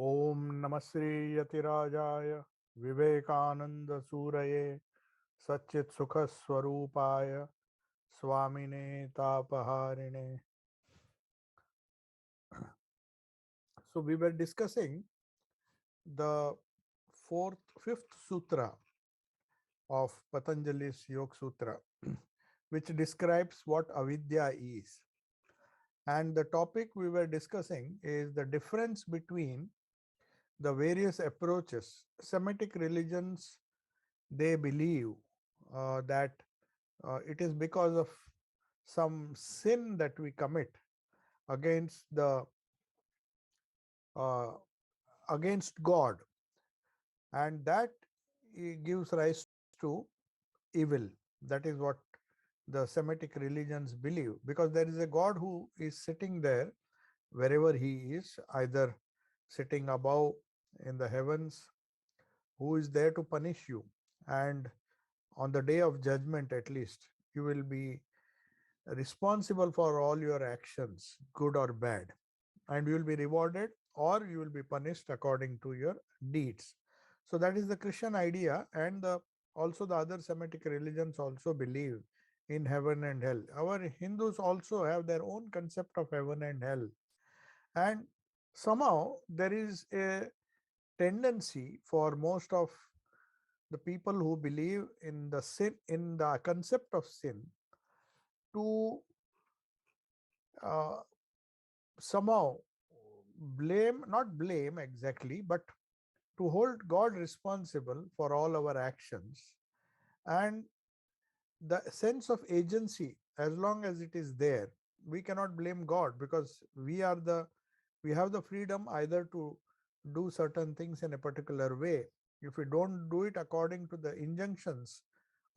ओम नमः श्री यतिराजाय विवेकानंद सूरये सच्चित सुख स्वरूपाय स्वामिने तापहारिणे. So we were discussing the fifth sutra of Patanjali's Yoga Sutra, which describes what avidya is. And the topic we were discussing is the difference between the various approaches. Semitic religions, they believe that it is because of some sin that we commit against the uh, against God, and that gives rise to evil. That is what the Semitic religions believe, because there is a God who is sitting there wherever he is, either sitting above in the heavens, who is there to punish you, and on the day of judgment at least you will be responsible for all your actions, good or bad, and you will be rewarded or you will be punished according to your deeds. So that is the Christian idea, and also the other Semitic religions also believe in heaven and hell. Our Hindus also have their own concept of heaven and hell, and somehow there is a tendency for most of the people who believe in the sin, in the concept of sin, to uh, somehow blame, not blame exactly, but to hold God responsible for all our actions. And the sense of agency, as long as it is there, we cannot blame God, because we have the freedom either to do certain things in a particular way. If we don't do it according to the injunctions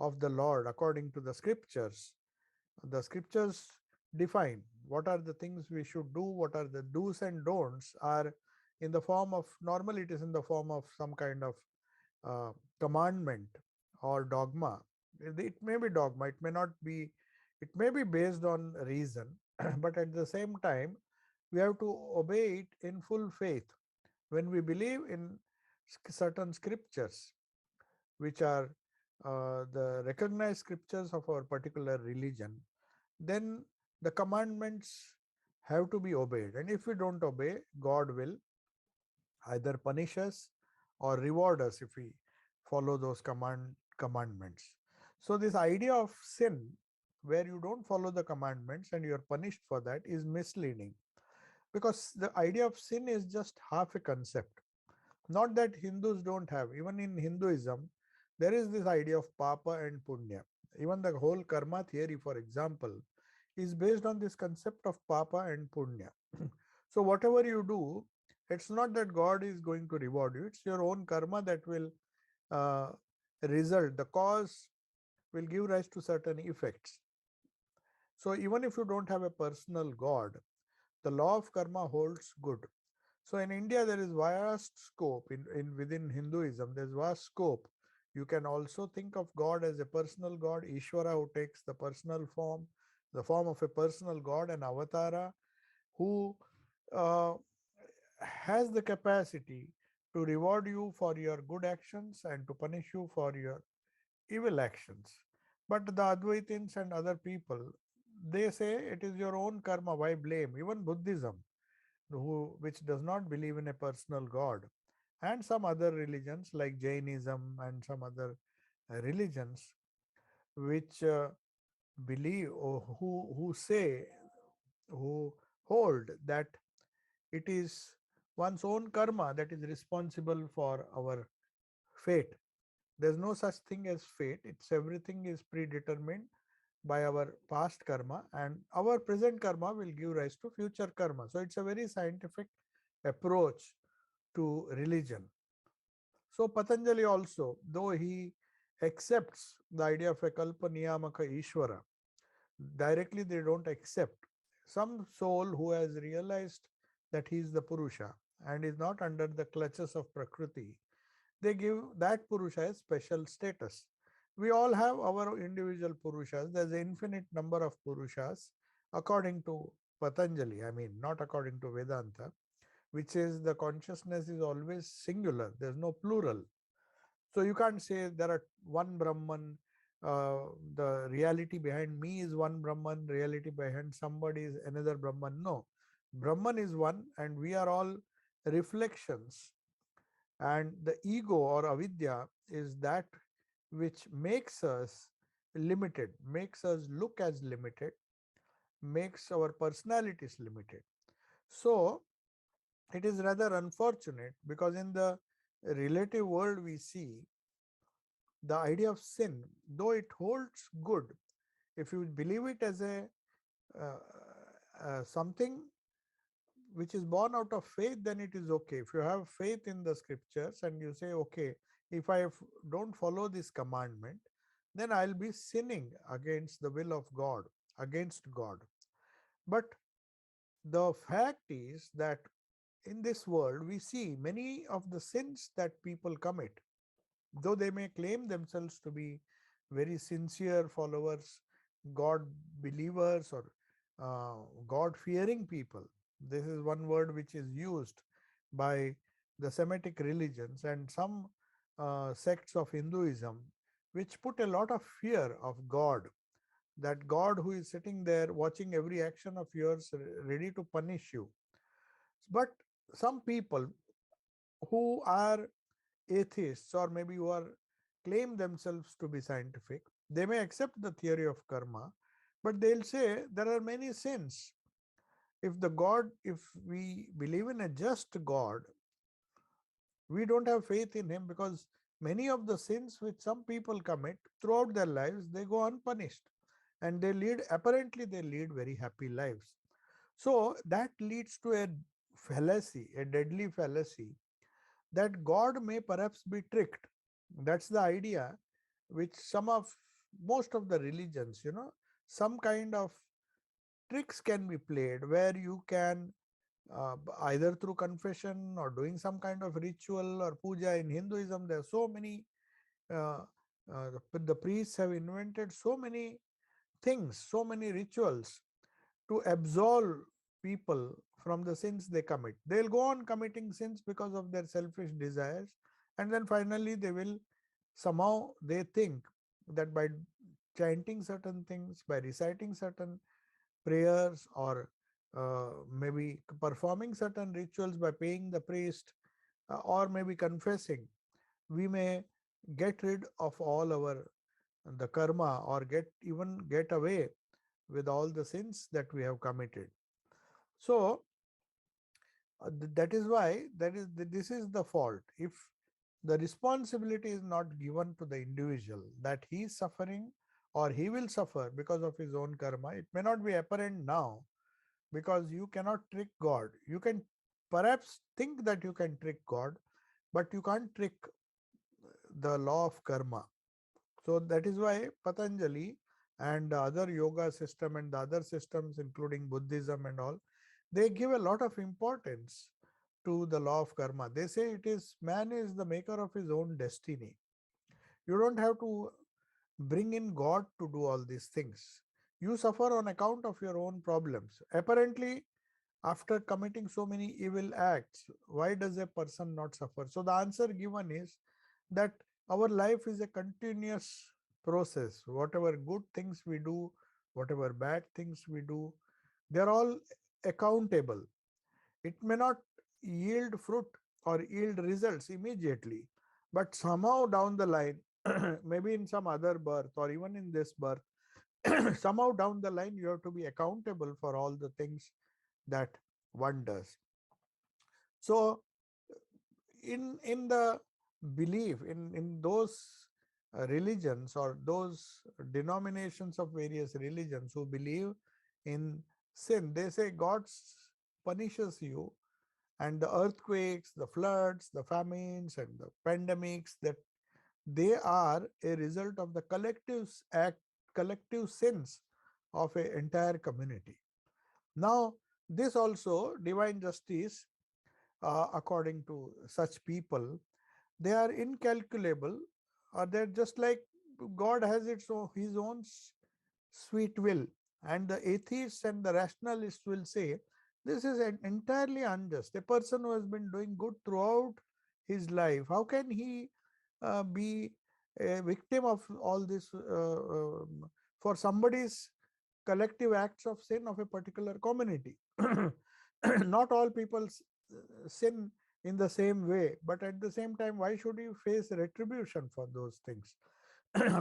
of the Lord, according to the scriptures define what are the things we should do, what are the do's and don'ts, are in the form of, normally it is in the form of some kind of uh, commandment or dogma. It may be dogma, it may not be, it may be based on reason, but at the same time, we have to obey it in full faith. When we believe in certain scriptures, which are the recognized scriptures of our particular religion, then the commandments have to be obeyed. And if we don't obey, God will either punish us or reward us if we follow those commandments. So this idea of sin, where you don't follow the commandments and you're punished for that, is misleading, because the idea of sin is just half a concept. Not that Hindus don't have. Even in Hinduism, there is this idea of papa and punya. Even the whole karma theory, for example, is based on this concept of papa and punya. So whatever you do, it's not that God is going to reward you, it's your own karma that will uh, result. The cause will give rise to certain effects. So even if you don't have a personal God, the law of karma holds good. So in India, there is vast scope in within Hinduism. There's vast scope. You can also think of God as a personal God, Ishvara, who takes the personal form, the form of a personal God, and Avatara, who uh, has the capacity to reward you for your good actions and to punish you for your evil actions. But the Advaitins and other people, they say it is your own karma. Why blame? Even Buddhism, which does not believe in a personal God, and some other religions like Jainism and some other religions, which believe, or who say, who hold that it is one's own karma that is responsible for our fate. There's no such thing as fate. It's everything is predetermined by our past karma, and our present karma will give rise to future karma. So it's a very scientific approach to religion. So Patanjali also, though he accepts the idea of a kalpa niyamaka Ishvara, directly they don't accept. Some soul who has realized that he is the Purusha and is not under the clutches of Prakriti, they give that Purusha a special status. We all have our individual Purushas. There's an infinite number of Purushas according to Patanjali, I mean, not according to Vedanta. which is the consciousness is always singular, there's no plural. So you can't say there are one Brahman, the reality behind me is one Brahman, reality behind somebody is another Brahman. No, Brahman is one, and we are all reflections. And the ego or avidya is that which makes us limited, makes us look as limited, makes our personalities limited. So it is rather unfortunate because in the relative world we see the idea of sin, though it holds good, if you believe it as a uh, something which is born out of faith, then it is okay. If you have faith in the scriptures and you say, okay, if don't follow this commandment, then I'll be sinning against the will of God, against God. But the fact is that in this world, we see many of the sins that people commit, though they may claim themselves to be very sincere followers, God believers, or God fearing people. This is one word which is used by the Semitic religions and some sects of Hinduism, which put a lot of fear of God, that God who is sitting there watching every action of yours, ready to punish you. But some people who are atheists, or maybe who are claim themselves to be scientific, they may accept the theory of karma, but they'll say there are many sins. If we believe in a just God, we don't have faith in him, because many of the sins which some people commit throughout their lives, they go unpunished, and they lead very happy lives. So that leads to a fallacy, a deadly fallacy, that God may perhaps be tricked. That's the idea which most of the religions, some kind of tricks can be played, where you can either through confession or doing some kind of ritual or puja. In Hinduism, there are so many, uh, the priests have invented so many things, so many rituals to absolve people from the sins they commit. They'll go on committing sins because of their selfish desires, and then finally they will somehow they think that by chanting certain things, by reciting certain prayers, or maybe performing certain rituals, by paying the priest, or maybe confessing, we may get rid of all our the karma, or get away with all the sins that we have committed. So that is why this is the fault. If the responsibility is not given to the individual, that he is suffering or he will suffer because of his own karma, it may not be apparent now, because you cannot trick God. You can perhaps think that you can trick God, but you can't trick the law of karma. So that is why Patanjali and the other yoga system and the other systems, including Buddhism and all, they give a lot of importance to the law of karma. They say it is man is the maker of his own destiny. You don't have to bring in God to do all these things. You suffer on account of your own problems. Apparently, after committing so many evil acts, why does a person not suffer? So the answer given is that our life is a continuous process. Whatever good things we do, whatever bad things we do, they're all accountable. It may not yield fruit or yield results immediately, but somehow down the line, maybe in some other birth or even in this birth, somehow down the line, you have to be accountable for all the things that one does. So in the belief in those religions, or those denominations of various religions who believe in sin, they say God punishes you, and the earthquakes, the floods, the famines, and the pandemics, that they are a result of the collective sins of an entire community. Now, this also divine justice, according to such people, they are incalculable, or they're just like God has his own sweet will. And the atheists and the rationalists will say This is entirely unjust. A person who has been doing good throughout his life, how can he be a victim of all this for somebody's collective acts of sin of a particular community? Not all people sin in the same way, but at the same time, why should you face retribution for those things?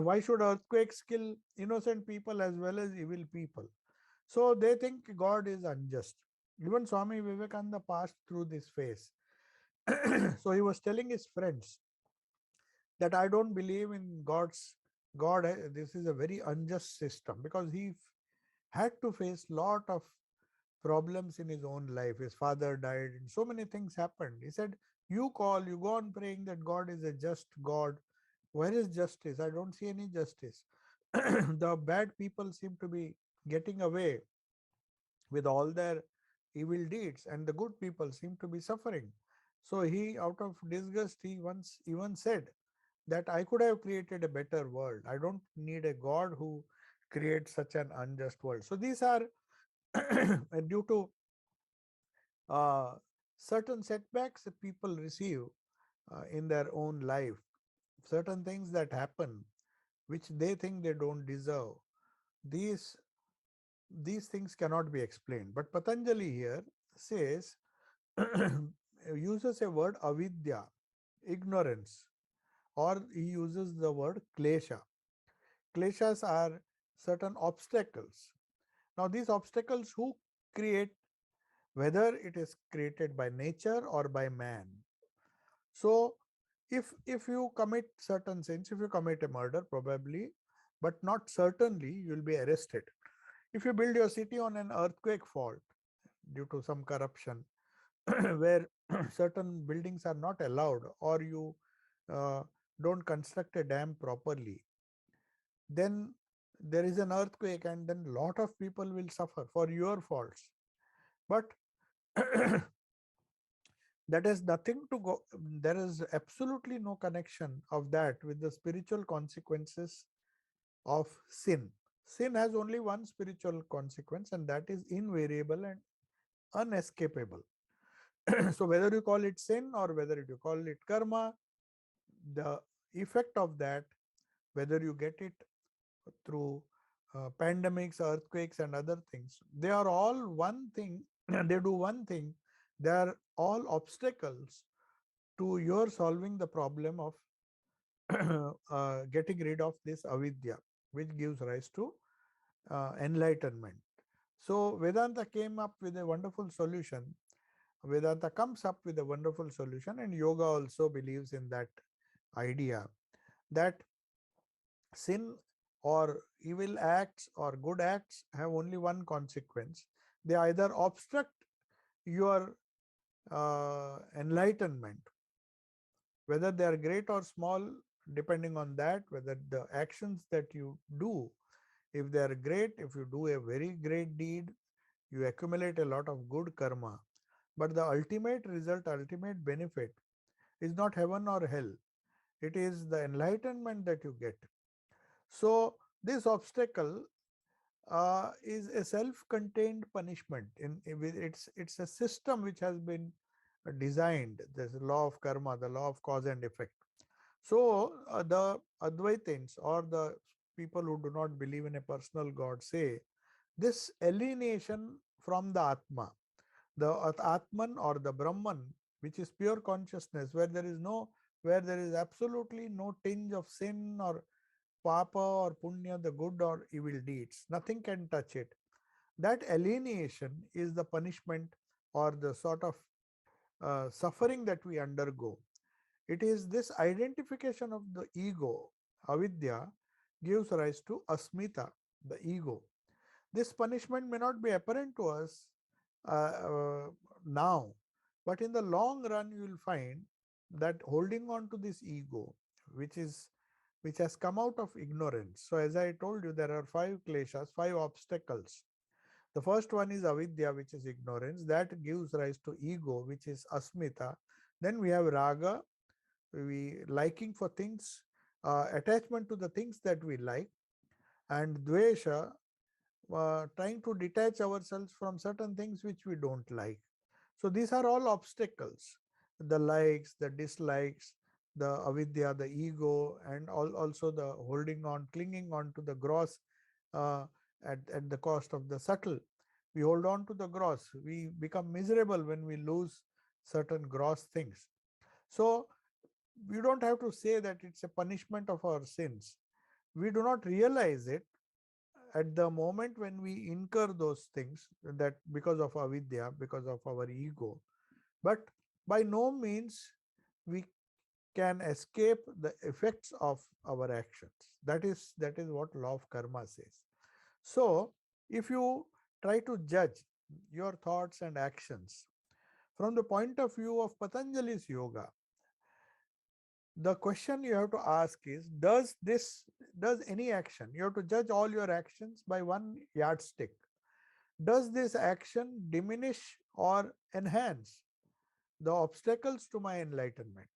Why should earthquakes kill innocent people as well as evil people? So they think God is unjust. Even Swami Vivekananda passed through this phase. So he was telling his friends that I don't believe in God. This is a very unjust system, because he had to face lot of problems in his own life. His father died, and so many things happened. He said, you go on praying that God is a just God. Where is justice? I don't see any justice. The bad people seem to be getting away with all their evil deeds, and the good people seem to be suffering. So he, out of disgust, he once even said that I could have created a better world. I don't need a God who creates such an unjust world. So these are due to uh, certain setbacks that people receive in their own life, certain things that happen which they think they don't deserve. These these things cannot be explained. But Patanjali here says, uses a word avidya, ignorance, or he uses the word klesha. Kleshas are certain obstacles. Now, these obstacles who create, whether it is created by nature or by man. So, if you commit certain sins, if you commit a murder, probably, but not certainly, you will be arrested. If you build your city on an earthquake fault due to some corruption, where certain buildings are not allowed, or you uh, don't construct a dam properly, then there is an earthquake, and then lot of people will suffer for your faults. But that has nothing to go, there is absolutely no connection of that with the spiritual consequences of sin. Sin has only one spiritual consequence, and that is invariable and unescapable. So whether you call it sin or whether you call it karma, the effect of that, whether you get it through pandemics, earthquakes, and other things, they are all one thing. They do one thing. They are all obstacles to your solving the problem of getting rid of this avidya, which gives rise to enlightenment. So Vedanta came up with a wonderful solution. Vedanta comes up with a wonderful solution, and yoga also believes in that idea that sin or evil acts or good acts have only one consequence. They either obstruct your enlightenment, whether they are great or small, depending on that, whether the actions that you do, if they are great, if you do a very great deed, you accumulate a lot of good karma. But the ultimate result, ultimate benefit is not heaven or hell. It is the enlightenment that you get. So this obstacle is a self-contained punishment. It's a system which has been designed. There's a law of karma, the law of cause and effect. So the Advaitins, or the people who do not believe in a personal God, say this alienation from the Atma, the Atman or the Brahman, which is pure consciousness, where there is absolutely no tinge of sin or papa or punya, the good or evil deeds. Nothing can touch it. That alienation is the punishment or the sort of suffering that we undergo. It is this identification of the ego, avidya, gives rise to asmita, the ego. This punishment may not be apparent to us now, but in the long run, you will find that holding on to this ego, which is which has come out of ignorance. So, as I told you, there are five kleshas, five obstacles. The first one is avidya, which is ignorance, that gives rise to ego, which is asmita. Then we have raga, we liking for things, attachment to the things that we like, and dvesha, trying to detach ourselves from certain things which we don't like. So these are all obstacles: the likes, the dislikes, the avidya, the ego, and also the holding on, clinging on to the gross uh, at the cost of the subtle. We hold on to the gross. We become miserable when we lose certain gross things. So we don't have to say that it's a punishment of our sins. We do not realize it at the moment when we incur those things, that because of avidya, because of our ego. But by no means we can escape the effects of our actions. That is what law of karma says. So if you try to judge your thoughts and actions from the point of view of Patanjali's yoga, the question you have to ask is, does any action, you have to judge all your actions by one yardstick, does this action diminish or enhance the obstacles to my enlightenment?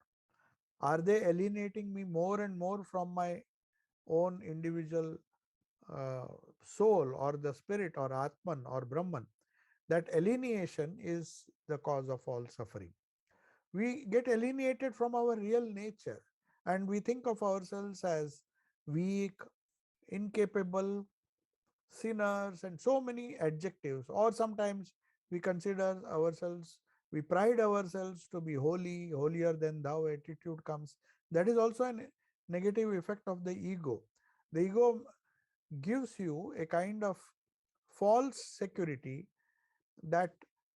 Are they alienating me more and more from my own individual uh, soul, or the spirit, or Atman, or Brahman? That alienation is the cause of all suffering. We get alienated from our real nature, and we think of ourselves as weak, incapable, sinners, and so many adjectives. Or sometimes we consider ourselves, we pride ourselves to be holy, holier than thou attitude comes. That is also a negative effect of the ego. The ego gives you a kind of false security that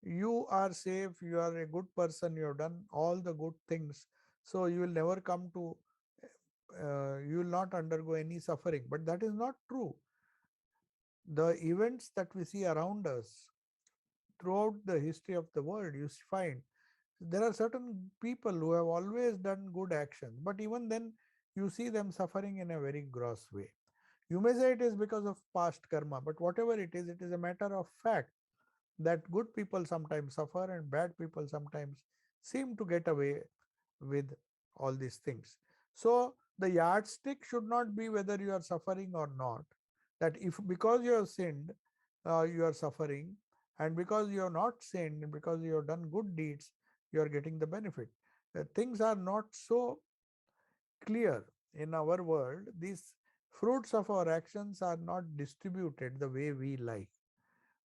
you are safe, you are a good person, you have done all the good things, so you will never come to, you will not undergo any suffering. But that is not true. The events that we see around us throughout the history of the world, you find there are certain people who have always done good actions, but even then you see them suffering in a very gross way. You may say it is because of past karma, but whatever it is a matter of fact that good people sometimes suffer and bad people sometimes seem to get away with all these things. So the yardstick should not be whether you are suffering or not. That if because you have sinned, you are suffering, and because you have not sinned, because you have done good deeds, you are getting the benefit. Things are not so clear in our world. These fruits of our actions are not distributed the way we like.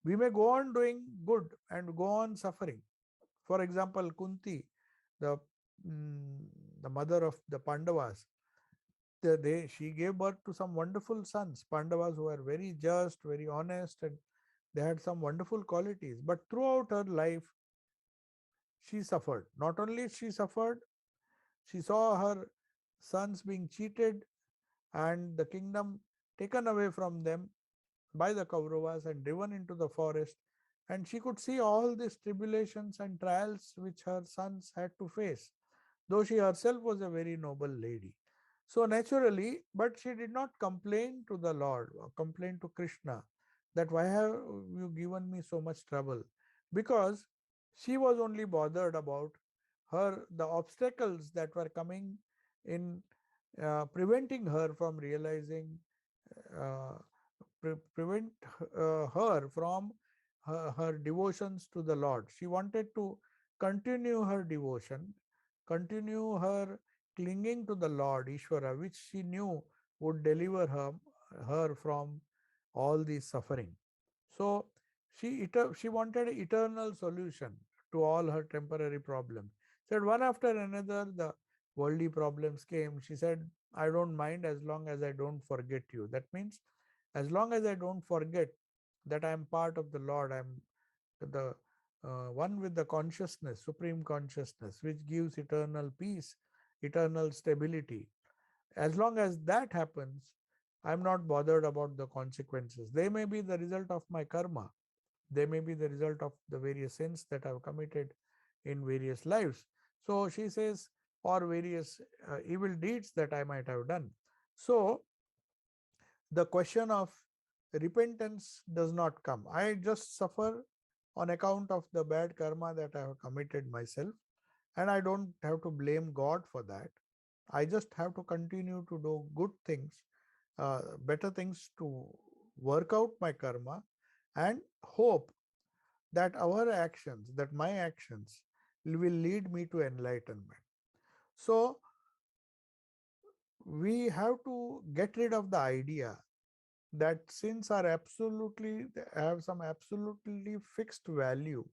We may go on doing good and go on suffering. For example, Kunti, the mm, the mother of the Pandavas, she gave birth to some wonderful sons, Pandavas, who were very just, very honest, and they had some wonderful qualities. But throughout her life, she suffered. Not only she suffered, she saw her sons being cheated and the kingdom taken away from them by the Kauravas and driven into the forest. And she could see all these tribulations and trials which her sons had to face, though she herself was a very noble lady. So naturally, but she did not complain to the Lord or complain to Krishna that why have you given me so much trouble? Because she was only bothered about the obstacles that were coming in, preventing her from realizing, uh, prevent her from her devotions to the Lord. She wanted to continue her devotion, continue her clinging to the Lord Ishvara, which she knew would deliver her from all these suffering. So she wanted an eternal solution to all her temporary problems. Said one after another the worldly problems came. She said, I don't mind as long as I don't forget you. That means as long as I don't forget that I am part of the Lord, I am the one with the consciousness, supreme consciousness, which gives eternal peace, eternal stability. As long as that happens, I'm not bothered about the consequences. They may be the result of my karma, they may be the result of the various sins that I've committed in various lives. So she says, or various evil deeds that I might have done. So the question of repentance does not come. I just suffer on account of the bad karma that I have committed myself, and I don't have to blame God for that. I just have to continue to do good things, better things to work out my karma, and hope that our actions, that my actions, will lead me to enlightenment. So we have to get rid of the idea that sins are absolutely have some absolutely fixed value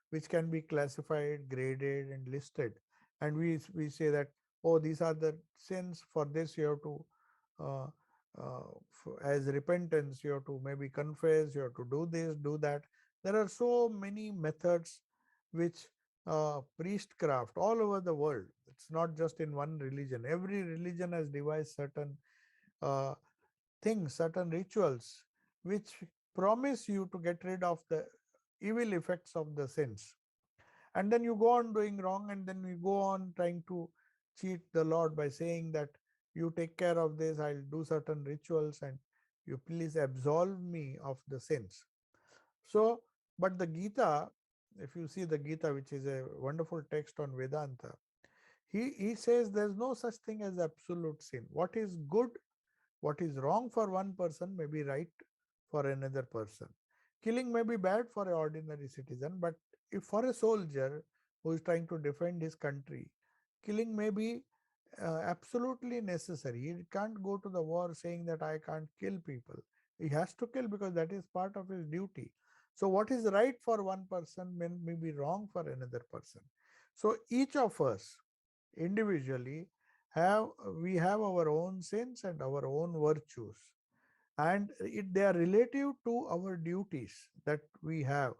which can be classified, graded, and listed, and we say that, oh, these are the sins, for this you have to uh, as repentance you have to maybe confess, you have to do this, do that. There are so many methods which priestcraft all over the world. It's not just in one religion. Every religion has devised certain uh, things, certain rituals, which promise you to get rid of the evil effects of the sins. And then you go on doing wrong, and then you go on trying to cheat the Lord by saying that you take care of this, I'll do certain rituals, and you please absolve me of the sins. So, but the Gita, if you see the Gita, which is a wonderful text on Vedanta, he says there's no such thing as absolute sin. What is good, what is wrong for one person may be right for another person. Killing may be bad for an ordinary citizen, but if for a soldier who is trying to defend his country, killing may be absolutely necessary. He can't go to the war saying that I can't kill people. He has to kill because that is part of his duty. So, what is right for one person may be wrong for another person. So, each of us individually have we have our own sins and our own virtues, and they are relative to our duties that we have,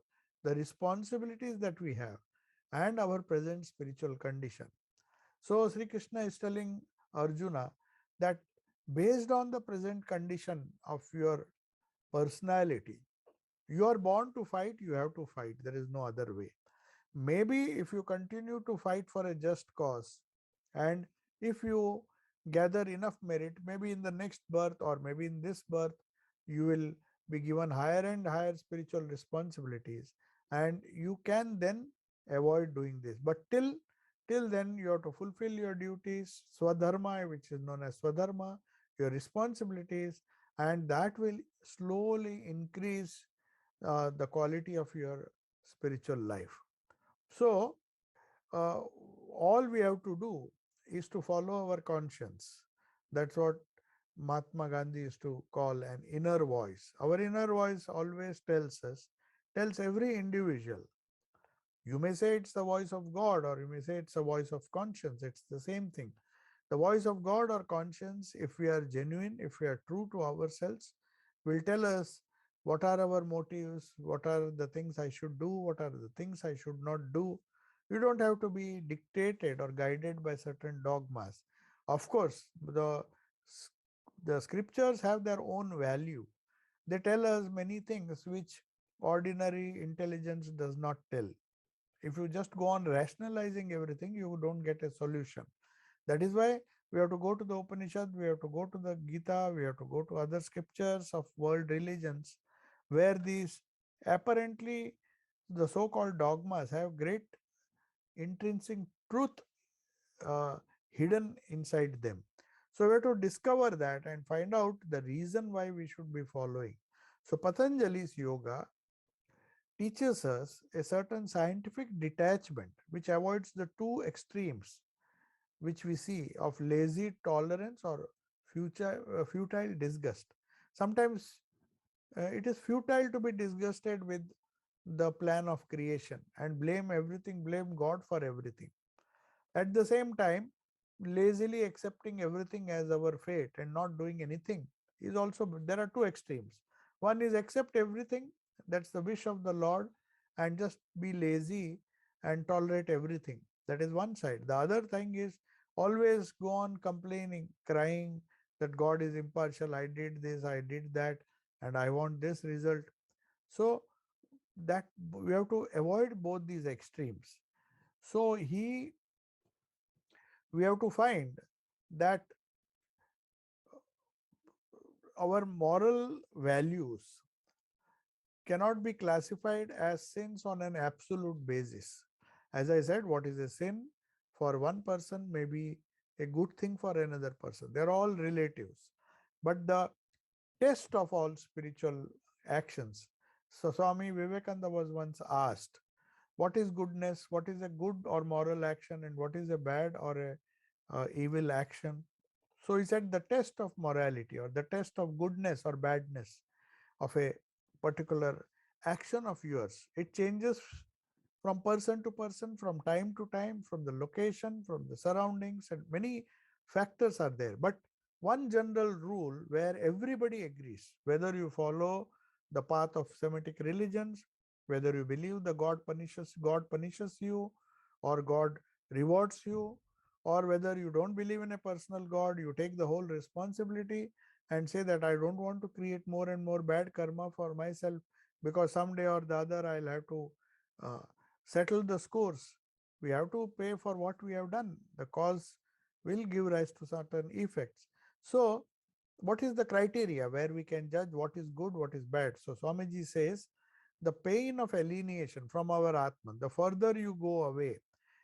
the responsibilities that we have, and our present spiritual condition. So Sri Krishna is telling Arjuna that based on the present condition of your personality, you are born to fight, you have to fight. There is no other way. Maybe if you continue to fight for a just cause, and if you gather enough merit, maybe in the next birth or maybe in this birth, you will be given higher and higher spiritual responsibilities, and you can then avoid doing this. But till then, you have to fulfill your duties, swadharma, which is known as swadharma, your responsibilities, and that will slowly increase the quality of your spiritual life. So, uh, all we have to do is to follow our conscience. That's what Mahatma Gandhi used to call an inner voice. Our inner voice always tells every individual. You may say it's the voice of God, or you may say it's a voice of conscience. It's the same thing. The voice of God or conscience, if we are genuine, if we are true to ourselves, will tell us what are our motives, what are the things I should do, what are the things I should not do. You don't have to be dictated or guided by certain dogmas. Of course, the scriptures have their own value. They tell us many things which ordinary intelligence does not tell. If you just go on rationalizing everything, you don't get a solution. That is why we have to go to the Upanishad, we have to go to the Gita, we have to go to other scriptures of world religions, where these apparently the so-called dogmas have great intrinsic truth uh, hidden inside them. So we have to discover that and find out the reason why we should be following. So Patanjali's yoga teaches us a certain scientific detachment which avoids the two extremes which we see of lazy tolerance or futile disgust. Sometimes it is futile to be disgusted with the plan of creation and blame everything, blame God for everything. At the same time, lazily accepting everything as our fate and not doing anything is also, there are two extremes. One is accept everything, that's the wish of the Lord, and just be lazy and tolerate everything. That is one side. The other thing is always go on complaining, crying that God is impartial. I did this, I did that, and I want this result. So that we have to avoid both these extremes. So we have to find that our moral values cannot be classified as sins on an absolute basis. As I said, what is a sin for one person may be a good thing for another person. They're all relatives. But the test of all spiritual actions. So Swami Vivekananda was once asked, what is goodness, what is a good or moral action, and what is a bad or a evil action? So he said the test of morality or the test of goodness or badness of a particular action of yours, it changes from person to person, from time to time, from the location, from the surroundings, and many factors are there. But one general rule where everybody agrees, whether you follow the path of Semitic religions, whether you believe the God punishes you, or God rewards you, or whether you don't believe in a personal God, you take the whole responsibility and say that I don't want to create more and more bad karma for myself, because someday or the other I'll have to uh, settle the scores. We have to pay for what we have done. The cause will give rise to certain effects. So, what is the criteria where we can judge what is good, what is bad? So, Swamiji says the pain of alienation from our Atman, the further you go away,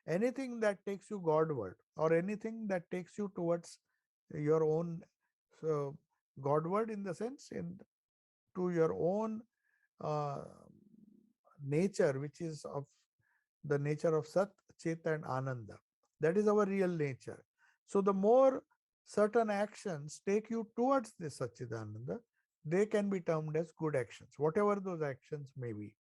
anything that takes you Godward or anything that takes you towards your own, so Godward in the sense in to your own uh, nature, which is of the nature of Sat, Chit, and Ananda. That is our real nature. So, the more certain actions take you towards this Satchidananda, they can be termed as good actions, whatever those actions may be.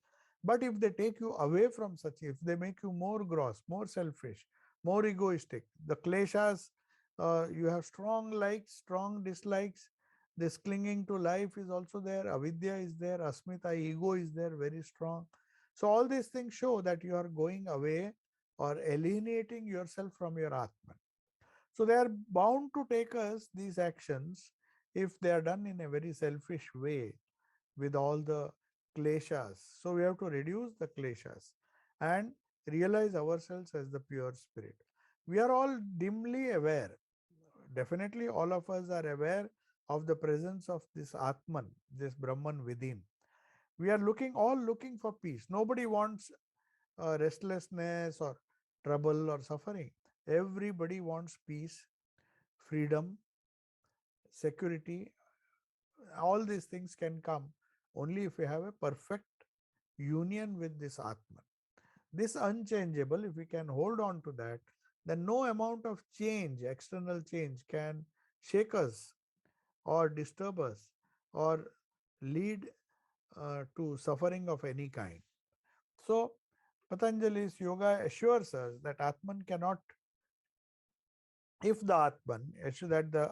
But if they take you away from such, if they make you more gross, more selfish, more egoistic, the kleshas, you have strong likes, strong dislikes, this clinging to life is also there, avidya is there, asmita, ego is there, very strong. So all these things show that you are going away or alienating yourself from your Atman. So they are bound to take us these actions if they are done in a very selfish way with all the kleshas. So we have to reduce the kleshas and realize ourselves as the pure spirit. We are all dimly aware. Definitely, all of us are aware of the presence of this Atman, this Brahman within. We are all looking for peace. Nobody wants restlessness or trouble or suffering. Everybody wants peace, freedom, security. All these things can come only if we have a perfect union with this Atman. This unchangeable, if we can hold on to that, then no amount of change, external change, can shake us or disturb us or lead to suffering of any kind. So, Patanjali's yoga assures us that Atman cannot, if the Atman, that the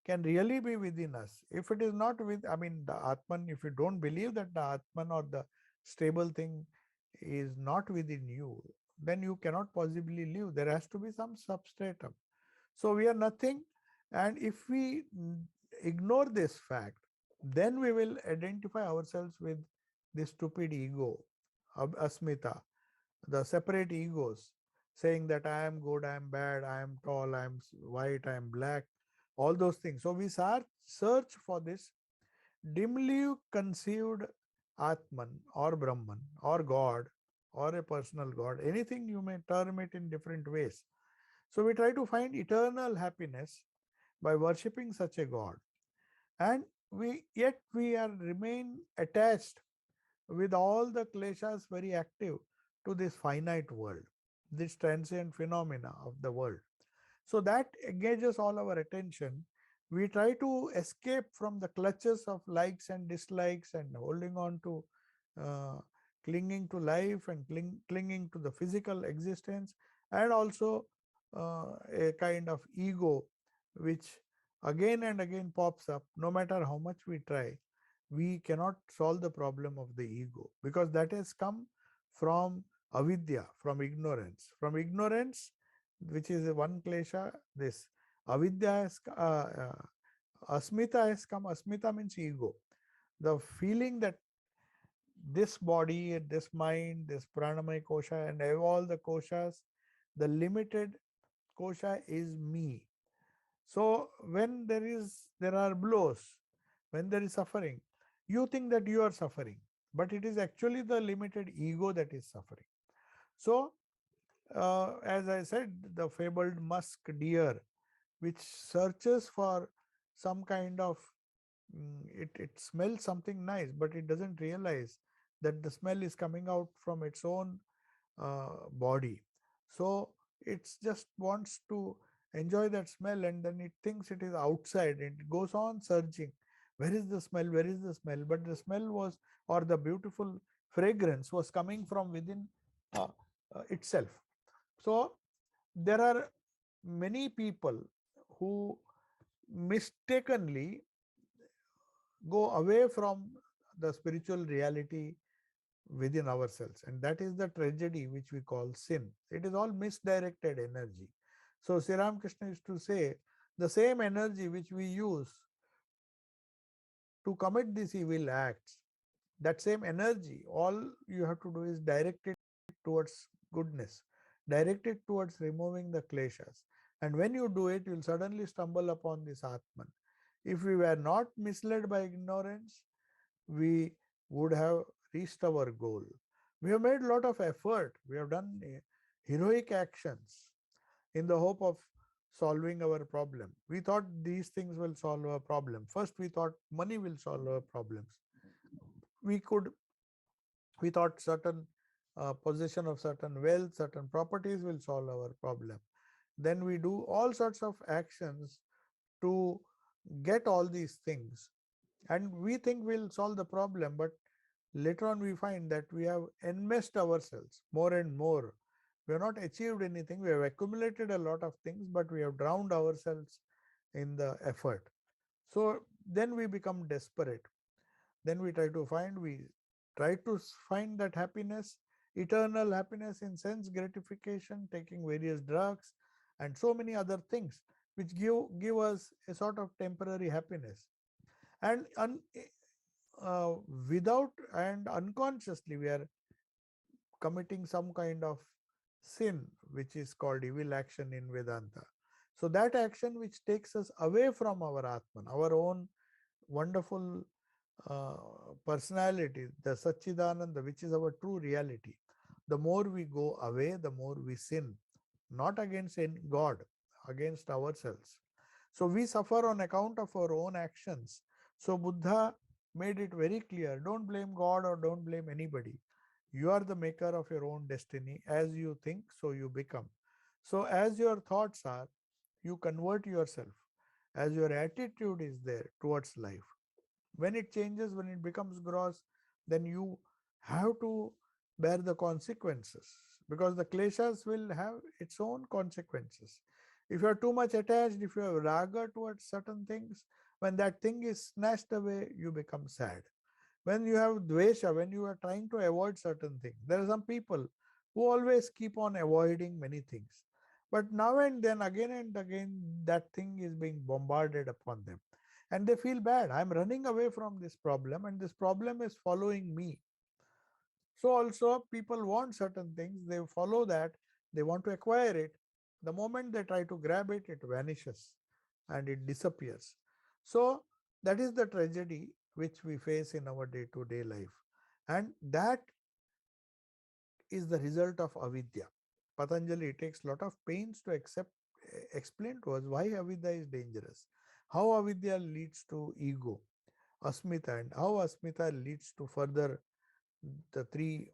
can really be within us. If it is not with, I mean, the Atman, if you don't believe that the Atman or the stable thing is not within you, then you cannot possibly live. There has to be some substratum. So we are nothing. And if we ignore this fact, then we will identify ourselves with this stupid ego, asmita, the separate egos, saying that I am good, I am bad, I am tall, I am white, I am black, all those things. So we search for this dimly conceived Atman or Brahman or God or a personal God, anything you may term it in different ways. So we try to find eternal happiness by worshipping such a God. And we are remain attached with all the kleshas very active to this finite world, this transient phenomena of the world. So that engages all our attention. We try to escape from the clutches of likes and dislikes and holding on to, uh, clinging to life and clinging to the physical existence, and also a kind of ego which again and again pops up no matter how much we try. We cannot solve the problem of the ego because that has come from avidya, from ignorance. From ignorance, which is one klesha, this avidya has, asmita has come. Asmita means ego. The feeling that this body, this mind, this pranamaya kosha, and all the koshas, the limited kosha is me. So when there are blows, when there is suffering, you think that you are suffering, but it is actually the limited ego that is suffering. So as I said, the fabled musk deer, which searches for some kind of it smells something nice, but it doesn't realize that the smell is coming out from its own body. So it just wants to enjoy that smell, and then it thinks it is outside and it goes on searching. Where is the smell? Where is the smell? But the smell was, or the beautiful fragrance was coming from within uh, itself. So there are many people who mistakenly go away from the spiritual reality within ourselves, and that is the tragedy which we call sin. It is all misdirected energy. So Sri Ramakrishna used to say, the same energy which we use to commit these evil acts, that same energy, all you have to do is direct it towards goodness, direct it towards removing the kleshas. And when you do it, you'll suddenly stumble upon this Atman. If we were not misled by ignorance, we would have reached our goal. We have made a lot of effort. We have done heroic actions in the hope of solving our problem. We thought these things will solve our problem. First, we thought money will solve our problems. We could, we thought certain possession of certain wealth, certain properties will solve our problem. Then we do all sorts of actions to get all these things, and we think we'll solve the problem, but later on we find that we have enmeshed ourselves more and more. We have not achieved anything. We have accumulated a lot of things, but we have drowned ourselves in the effort. So then we become desperate. Then we try to find that happiness, eternal happiness in sense gratification, taking various drugs and so many other things which give us a sort of temporary happiness. And uh, without and unconsciously we are committing some kind of sin, which is called evil action in Vedanta. So that action which takes us away from our Atman, our own wonderful uh, personality, the Satchidananda, which is our true reality. The more we go away, the more we sin, not against any God, against ourselves. So we suffer on account of our own actions. So Buddha made it very clear, don't blame God or don't blame anybody. You are the maker of your own destiny. As you think, so you become. So as your thoughts are, you convert yourself. As your attitude is there towards life, when it changes, when it becomes gross, then you have to bear the consequences, because the kleshas will have its own consequences. If you are too much attached, if you have raga towards certain things, when that thing is snatched away, you become sad. When you have dvesha, when you are trying to avoid certain things, there are some people who always keep on avoiding many things, but now and again that thing is being bombarded upon them, and they feel bad. I'm running away from this problem and this problem is following me. So also people want certain things, they follow that, they want to acquire it. The moment they try to grab it, it vanishes and it disappears. So that is the tragedy which we face in our day to day life, and that is the result of avidya. Patanjali takes a lot of pains to explain to us why avidya is dangerous, how avidya leads to ego, asmita, and how asmita leads to further the three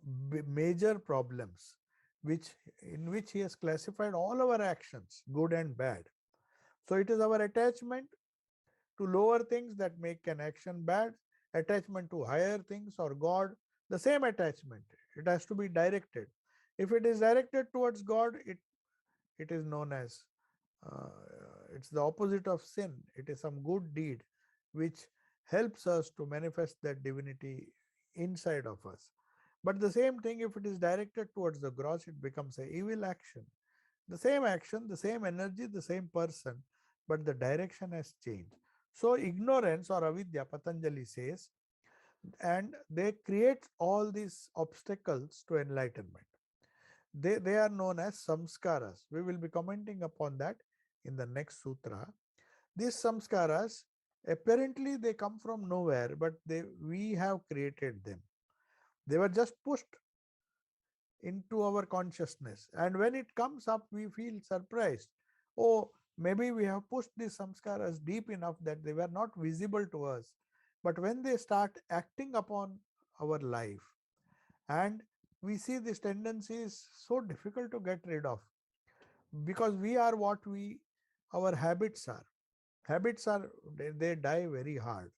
major problems which in which he has classified all our actions, good and bad. So it is our attachment to lower things that make an action bad, attachment to higher things or God, the same attachment. It has to be directed. If it is directed towards God, it is known as uh, it's the opposite of sin. It is some good deed which helps us to manifest that divinity inside of us. But the same thing, if it is directed towards the gross, it becomes a evil action. The same action, the same energy, the same person, but the direction has changed. So ignorance or avidya, Patanjali says, and they create all these obstacles to enlightenment. They are known as samskaras. We will be commenting upon that in the next sutra. These samskaras, apparently they come from nowhere, but we have created them. They were just pushed into our consciousness. And when it comes up, we feel surprised. Oh, Maybe we have pushed these samskaras deep enough that they were not visible to us. But when they start acting upon our life, and we see this tendency is so difficult to get rid of, because we are what we our habits are. Habits are, they die very hard.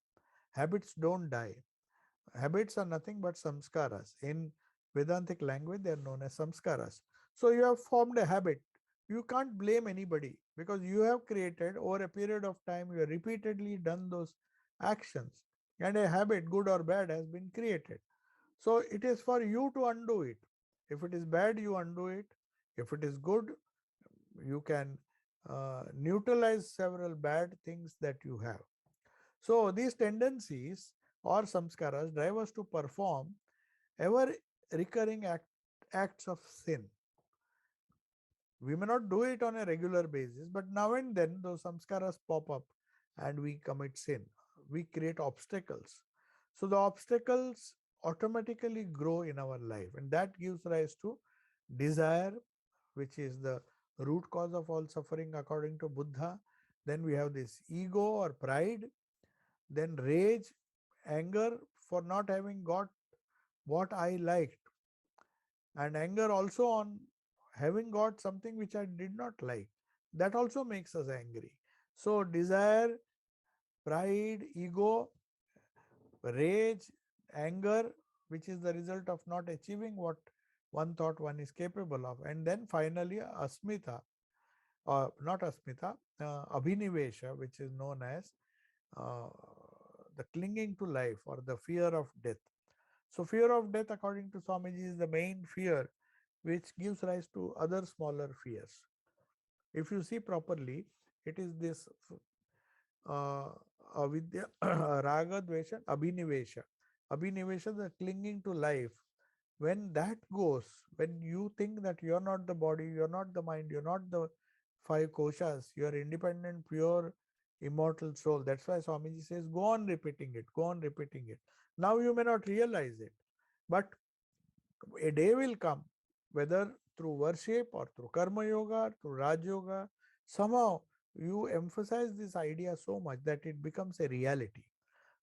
Habits don't die. Habits are nothing but samskaras. In Vedantic language, they are known as samskaras. So you have formed a habit. You can't blame anybody because you have created over a period of time, you have repeatedly done those actions, and a habit, good or bad, has been created. So it is for you to undo it. If it is bad, you undo it. If it is good, you can neutralize several bad things that you have. So these tendencies or samskaras drive us to perform ever recurring acts of sin. We may not do it on a regular basis, but now and then those samskaras pop up and we commit sin. We create obstacles. So the obstacles automatically grow in our life, and that gives rise to desire, which is the root cause of all suffering according to Buddha. Then we have this ego or pride, then rage, anger for not having got what I liked, and anger also on having got something which I did not like. That also makes us angry. So, desire, pride, ego, rage, anger, which is the result of not achieving what one thought one is capable of, and then finally asmita, or not asmita, abhinivesha, which is known as uh, the clinging to life or the fear of death. So, fear of death, according to Swamiji, is the main fear which gives rise to other smaller fears. If you see properly, it is this uh, avidya, raga, dvesha, abhinivesha. Abhinivesha, the clinging to life. When that goes, when you think that you're not the body, you're not the mind, you're not the five koshas, you're independent, pure, immortal soul. That's why Swamiji says, go on repeating it, go on repeating it. Now you may not realize it, but a day will come, whether through worship or through karma yoga, through Raj Yoga, somehow you emphasize this idea so much that it becomes a reality.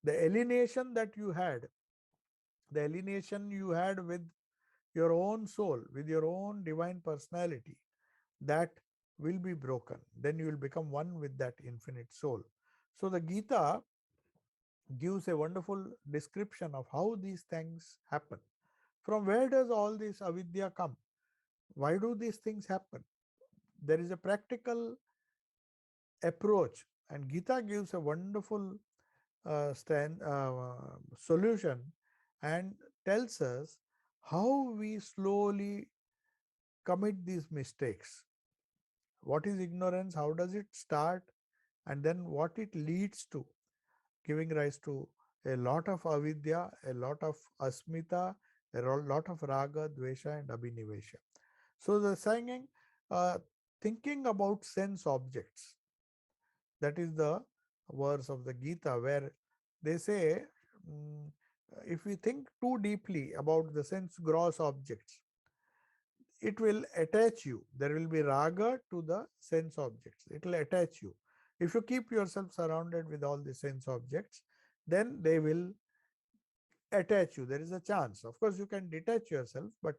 The alienation that you had, the alienation you had with your own soul, with your own divine personality, that will be broken. Then you will become one with that infinite soul. So the Gita gives a wonderful description of how these things happen. From where does all this avidya come? Why do these things happen? There is a practical approach, and Gita gives a wonderful solution and tells us how we slowly commit these mistakes. What is ignorance? How does it start? And then what it leads to, giving rise to a lot of avidya, a lot of asmita, a lot of raga, dvesha, and abhinivesha. So the saying, uh, thinking about sense objects, that is the verse of the Gita where they say, mm, if we think too deeply about the sense gross objects, it will attach you. There will be raga to the sense objects. It will attach you. If you keep yourself surrounded with all the sense objects, then they will attach you. There is a chance. Of course, you can detach yourself, but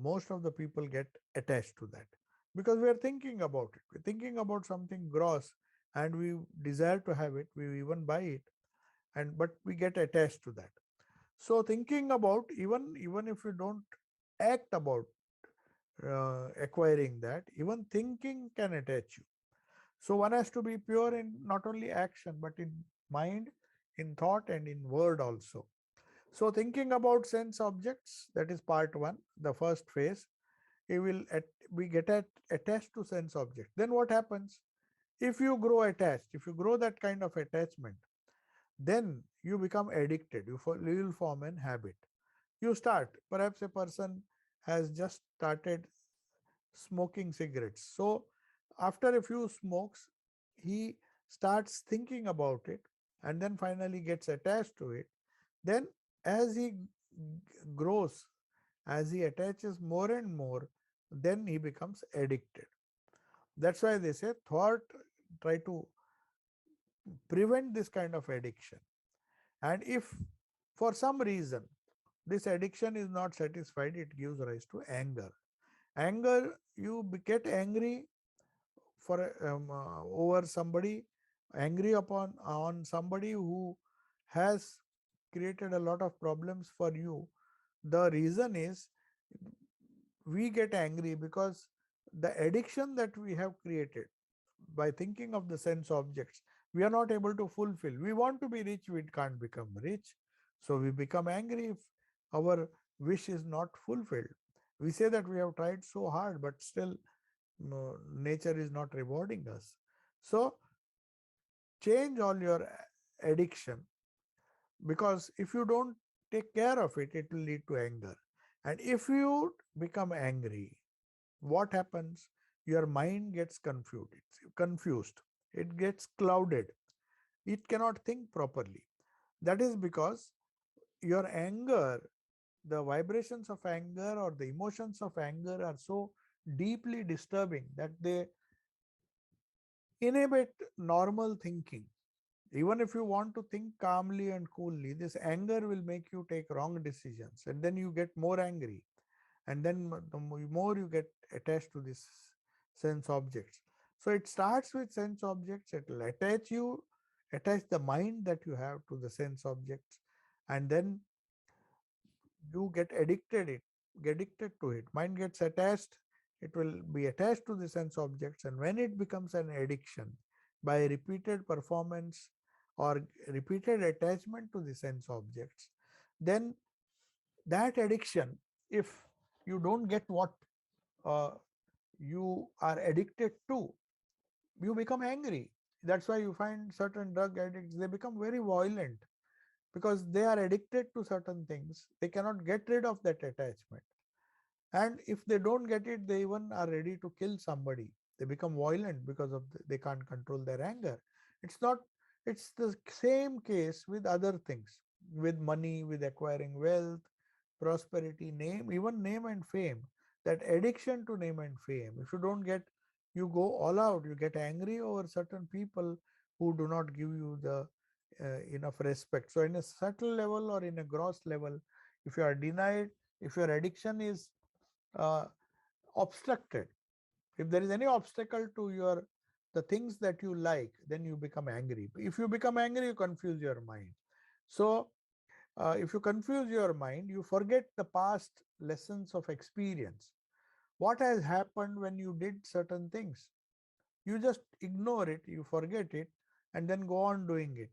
most of the people get attached to that because we are thinking about it. We're thinking about something gross and we desire to have it. We even buy it, and but we get attached to that. So thinking about, even if you don't act about acquiring that, even thinking can attach you. So one has to be pure in not only action but in mind, in thought, and in word also. So thinking about sense objects, that is part one, the first phase. We get attached to sense objects. Then what happens? If you grow attached, if you grow that kind of attachment, then you become addicted. You will form an habit. You start. Perhaps a person has just started smoking cigarettes. So after a few smokes, he starts thinking about it and then finally gets attached to it. Then as he grows, as he attaches more and more, then he becomes addicted. That's why they say thought try to prevent this kind of addiction. And if for some reason this addiction is not satisfied, it gives rise to anger. Anger, you get angry for over somebody, angry upon on somebody who has created a lot of problems for you. The reason is we get angry because the addiction that we have created by thinking of the sense objects, we are not able to fulfill. We want to be rich, we can't become rich. So we become angry if our wish is not fulfilled. We say that we have tried so hard, but still no, nature is not rewarding us. So change all your addiction, because if you don't take care of it, it will lead to anger. And if you become angry, what happens? Your mind gets confused, it gets clouded, it cannot think properly. That is because your anger, the vibrations of anger or the emotions of anger are so deeply disturbing that they inhibit normal thinking. Even if you want to think calmly and coolly, this anger will make you take wrong decisions, and then you get more angry, and then the more you get attached to this sense objects. So it starts with sense objects, it will attach the mind that you have to the sense objects, and then you get addicted to it. Mind gets attached, it will be attached to the sense objects, and when it becomes an addiction by repeated performance or repeated attachment to the sense objects, then that addiction, if you don't get what uh, you are addicted to, you become angry. That's why you find certain drug addicts, they become very violent because they are addicted to certain things. They cannot get rid of that attachment. And if they don't get it, they even are ready to kill somebody. They become violent because of they can't control their anger. It's not, it's the same case with other things, with money, with acquiring wealth, prosperity, name, even name and fame. That addiction to name and fame, if you don't get, you go all out, you get angry over certain people who do not give you the enough respect. So in a subtle level or in a gross level, if you are denied, if your addiction is uh, obstructed, if there is any obstacle to your the things that you like, then you become angry. If you become angry, you confuse your mind. So if you confuse your mind, you forget the past lessons of experience. What has happened when you did certain things? You just ignore it, you forget it, and then go on doing it.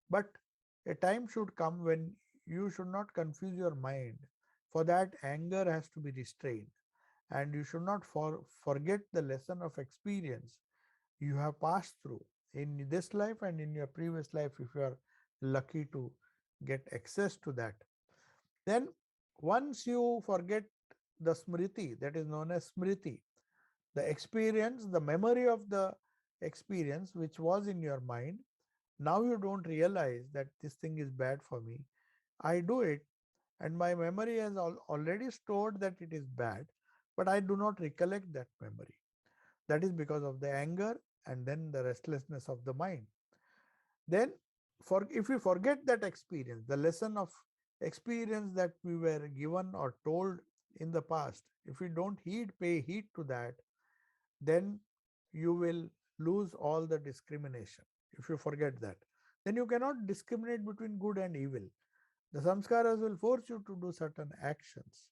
But a time should come when you should not confuse your mind. For that, anger has to be restrained, and you should not forget the lesson of experience you have passed through in this life and in your previous life, if you are lucky to get access to that. Then once you forget the smriti, that is known as smriti, the experience, the memory of the experience which was in your mind, now you don't realize that this thing is bad for me. I do it, and my memory has already stored that it is bad, but I do not recollect that memory. That is because of the anger and then the restlessness of the mind. Then, for if we forget that experience, the lesson of experience that we were given or told in the past, if we don't pay heed to that, then you will lose all the discrimination. If you forget that, then you cannot discriminate between good and evil. The samskaras will force you to do certain actions.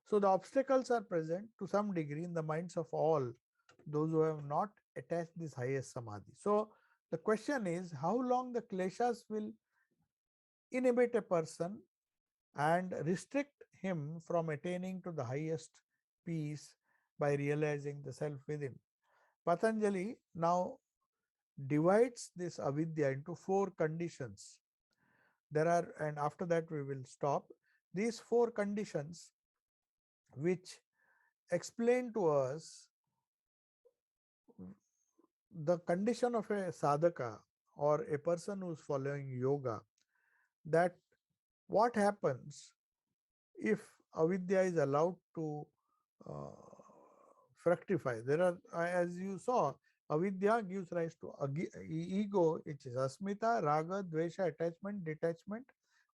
So the obstacles are present to some degree in the minds of all those who have not attached this highest samadhi. So the question is how long the kleshas will inhibit a person and restrict him from attaining to the highest peace by realizing the self within. Patanjali now divides this avidya into four conditions. There are, and after that we will stop. These four conditions which explain to us the condition of a sadhaka or a person who's following yoga, that what happens if avidya is allowed to uh, fructify. There are, as you saw, avidya gives rise to ego, which is asmita, raga, dvesha, attachment, detachment,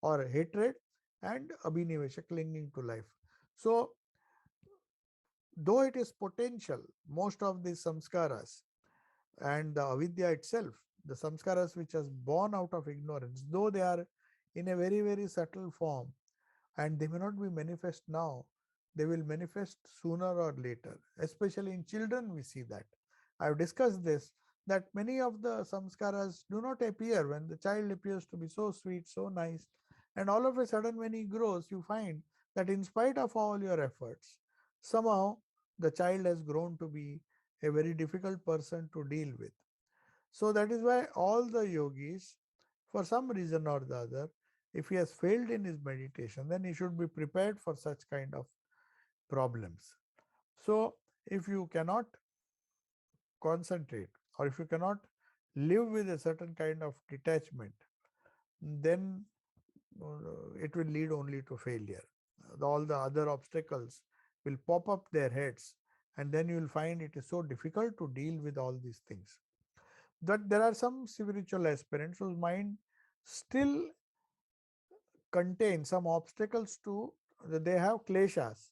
or hatred, and abhinivesha, clinging to life. So, though it is potential, most of these samskaras and the avidya itself, the samskaras which is born out of ignorance, though they are in a very, very subtle form, and they may not be manifest now, they will manifest sooner or later. Especially in children, we see that. I've discussed this, that many of the samskaras do not appear when the child appears to be so sweet, so nice, and all of a sudden, when he grows, you find that in spite of all your efforts, somehow the child has grown to be a very difficult person to deal with. So that is why all the yogis, for some reason or the other, if he has failed in his meditation, then he should be prepared for such kind of problems. So if you cannot concentrate, or if you cannot live with a certain kind of detachment, then it will lead only to failure. All the other obstacles will pop up their heads, and then you will find it is so difficult to deal with all these things. That there are some spiritual aspirants whose mind still contain some obstacles to, they have kleshas.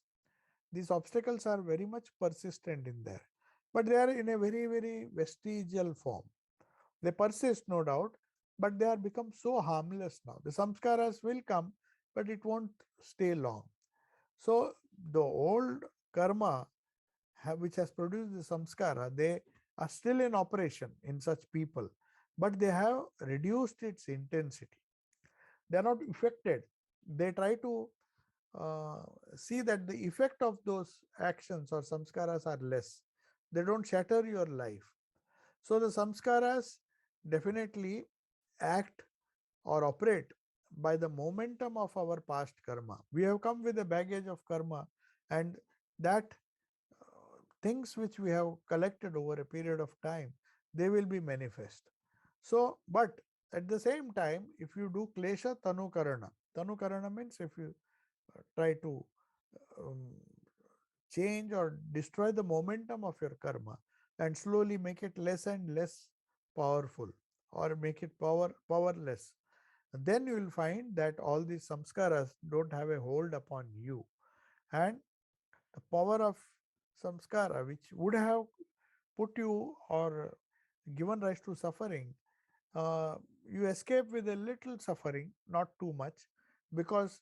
These obstacles are very much persistent in there, but they are in a very, very vestigial form. They persist, no doubt, but they are become so harmless now. The samskaras will come, but it won't stay long. So the old karma which has produced the samskara, they are still in operation in such people, but they have reduced its intensity. They are not affected. They try to uh, see that the effect of those actions or samskaras are less. They don't shatter your life. So the samskaras definitely act or operate by the momentum of our past karma. We have come with a baggage of karma, and that things which we have collected over a period of time, they will be manifest. So, but at the same time, if you do klesha tanu karana means if you try to um, change or destroy the momentum of your karma and slowly make it less and less powerful, or make it powerless, then you will find that all these samskaras don't have a hold upon you, and the power of samskara which would have put you or given rise to suffering, uh, you escape with a little suffering, not too much, because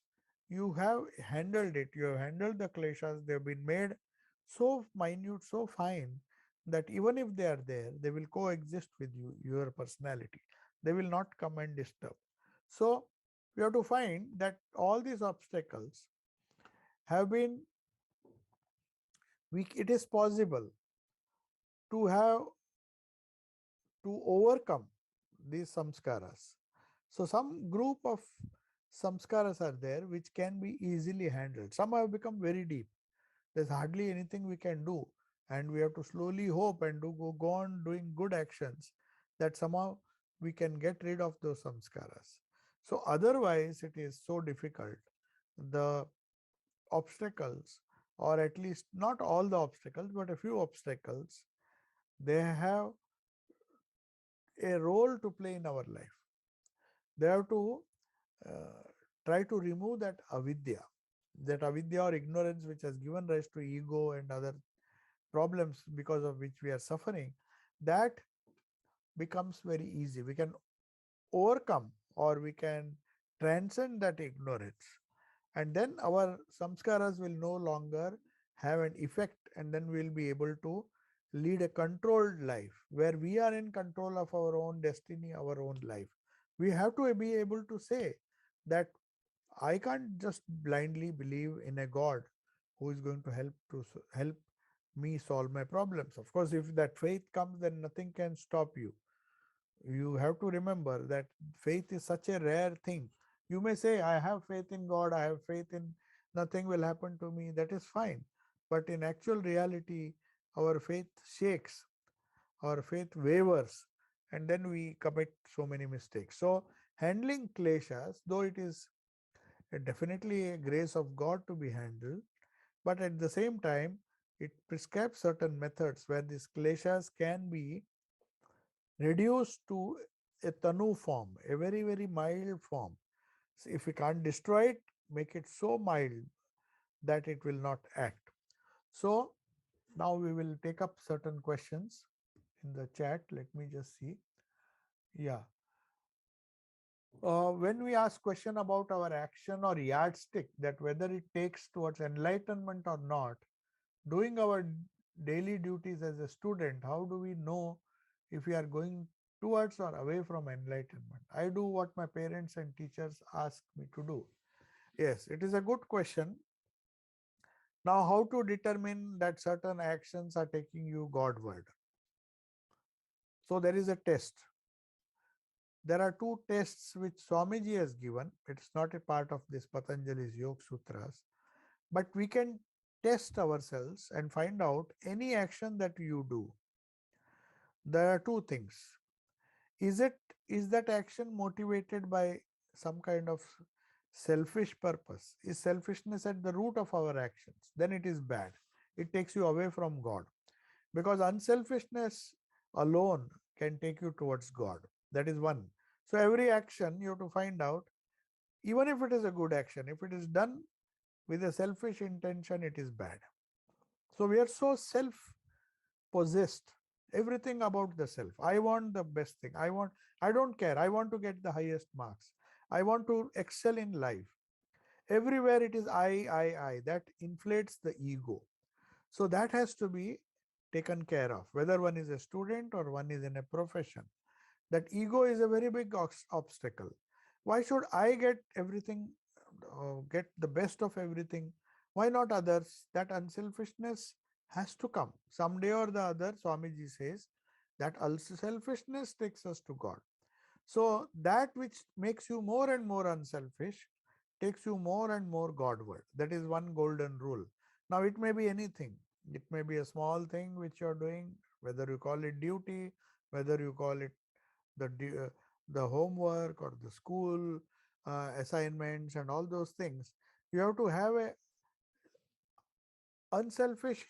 you have handled it. You have handled the kleshas. They have been made so minute, so fine, that even if they are there, they will coexist with you, your personality. They will not come and disturb. So we have to find that all these obstacles have been, it is possible to have, to overcome these samskaras. So some group of samskaras are there which can be easily handled. Some have become very deep. There's hardly anything we can do, and we have to slowly hope and go on doing good actions, that somehow we can get rid of those samskaras. So otherwise it is so difficult. The obstacles, or at least not all the obstacles, but a few obstacles, they have a role to play in our life. They have to uh, try to remove that avidya or ignorance which has given rise to ego and other problems because of which we are suffering. That becomes very easy. We can overcome, or we can transcend that ignorance, and then our samskaras will no longer have an effect, and then we'll be able to lead a controlled life where we are in control of our own destiny, our own life. We have to be able to say that I can't just blindly believe in a god who is going to help me solve my problems. Of course, if that faith comes, then nothing can stop you. You have to remember that faith is such a rare thing. You may say, I have faith in God, I have faith in nothing will happen to me. That is fine. But in actual reality, our faith shakes, our faith wavers, and then we commit so many mistakes. So, handling kleshas, though it is definitely a grace of God to be handled, but at the same time, it prescribes certain methods where these kleshas can be reduced to a tanu form, a very, very mild form. So if we can't destroy it, make it so mild that it will not act. So now we will take up certain questions in the chat. Let me just see. Yeah. When we ask question about our action or yardstick, that whether it takes towards enlightenment or not, doing our daily duties as a student, how do we know if we are going towards or away from enlightenment? I do what my parents and teachers ask me to do. Yes, it is a good question. Now, how to determine that certain actions are taking you Godward? So there is a test. There are two tests which Swamiji has given. It's not a part of this Patanjali's Yoga Sutras, but we can test ourselves and find out any action that you do. There are two things. Is that action motivated by some kind of selfish purpose? Is selfishness at the root of our actions? Then it is bad. It takes you away from God, because unselfishness alone can take you towards God. That is one. So every action you have to find out, even if it is a good action, if it is done with a selfish intention, it is bad. So we are so self possessed, everything about the self. I want the best thing. I don't care. I want to get the highest marks. I want to excel in life. Everywhere it is I. That inflates the ego. So that has to be taken care of, whether one is a student or one is in a profession. That ego is a very big obstacle. Why should I get everything, get the best of everything? Why not others? That unselfishness has to come someday or the other. Swamiji says that unselfishness takes us to God. So that which makes you more and more unselfish takes you more and more Godward. That is one golden rule. Now it may be anything. It may be a small thing which you are doing, whether you call it duty, whether you call it the homework or the school assignments and all those things. You have to have a unselfish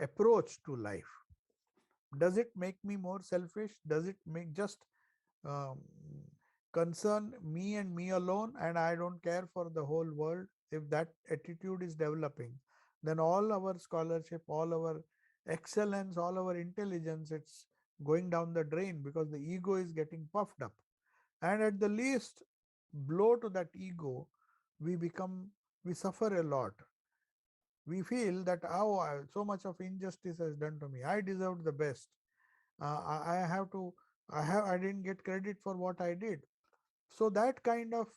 approach to life. Does it make me more selfish? Does it make just um, concern me and me alone, and I don't care for the whole world? If that attitude is developing, then all our scholarship, all our excellence, all our intelligence, it's going down the drain, because the ego is getting puffed up. And at the least blow to that ego, we become, we suffer a lot. We feel that, oh, so much of injustice has done to me. I deserved the best. I have to, I didn't get credit for what I did. So that kind of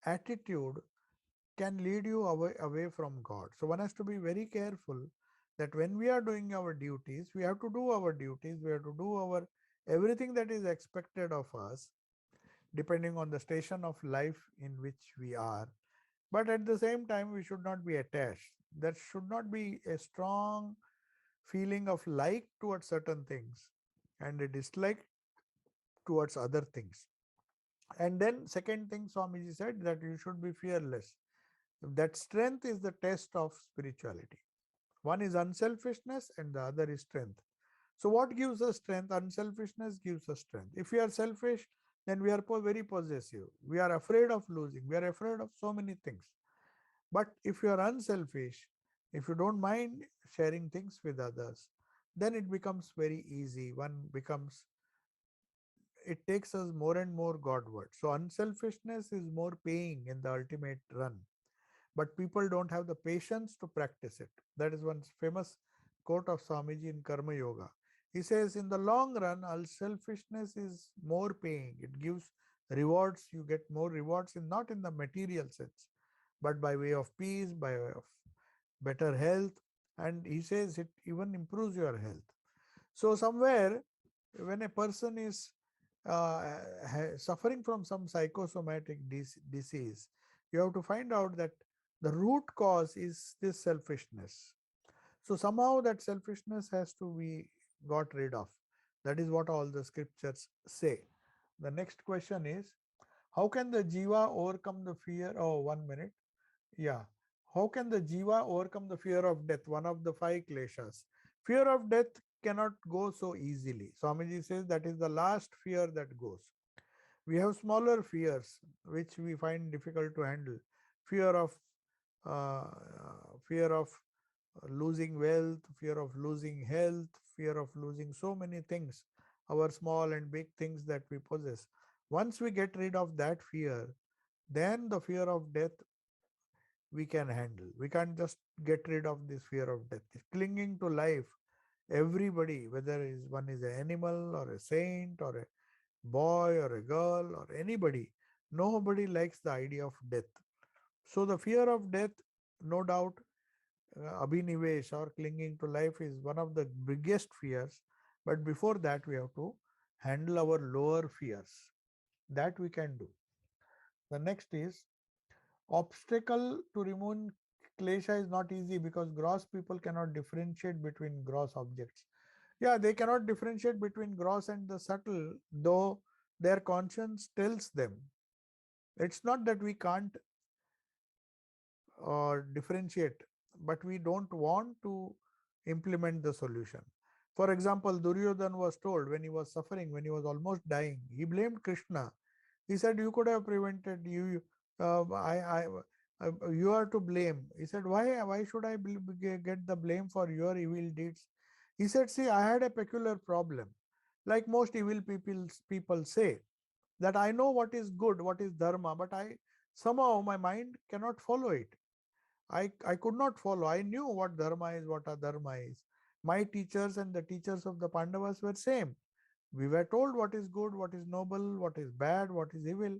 attitude can lead you away from God. So one has to be very careful that when we are doing our duties, we have to do our duties, we have to do our everything that is expected of us, depending on the station of life in which we are. But at the same time, we should not be attached. There should not be a strong feeling of like towards certain things and a dislike towards other things. And then second thing Swamiji said, that you should be fearless. That strength is the test of spirituality. One is unselfishness and the other is strength. So what gives us strength? Unselfishness gives us strength. If we are selfish, then we are very possessive. We are afraid of losing. We are afraid of so many things. But if you are unselfish, if you don't mind sharing things with others, then it becomes very easy. One becomes, it takes us more and more Godward. So unselfishness is more paying in the ultimate run. But people don't have the patience to practice it. That is one famous quote of Swamiji in Karma Yoga. He says, in the long run, unselfishness is more paying. It gives rewards. You get more rewards, in not in the material sense, but by way of peace, by way of better health. And he says it even improves your health. So somewhere, when a person is suffering from some psychosomatic disease, you have to find out that the root cause is this selfishness. So somehow that selfishness has to be got rid of. That is what all the scriptures say. The next question is, how can the jiva overcome the fear? Oh, 1 minute. Yeah. How can the jiva overcome the fear of death? One of the five kleshas. Fear of death cannot go so easily. Swamiji says that is the last fear that goes. We have smaller fears which we find difficult to handle. Fear of fear of losing wealth, fear of losing health, fear of losing so many things, our small and big things that we possess. Once we get rid of that fear, then the fear of death we can handle. We can't just get rid of this fear of death. Clinging to life, everybody, whether is one is an animal or a saint or a boy or a girl or anybody, nobody likes the idea of death. So the fear of death, no doubt, abhinivesh or clinging to life is one of the biggest fears. But before that, we have to handle our lower fears. That we can do. The next is obstacle to remove klesha is not easy because gross people cannot differentiate between gross objects. Yeah, they cannot differentiate between gross and the subtle, though their conscience tells them. It's not that we can't differentiate, but we don't want to implement the solution. For example, Duryodhan was told when he was suffering, when he was almost dying, he blamed Krishna. He said, "You could have prevented you. You are to blame." He said, "Why? Why should I get the blame for your evil deeds?" He said, "See, I had a peculiar problem. Like most evil people say that I know what is good, what is dharma, but I somehow my mind cannot follow it. I could not follow. I knew what dharma is, what adharma is. My teachers and the teachers of the Pandavas were same. We were told what is good, what is noble, what is bad, what is evil.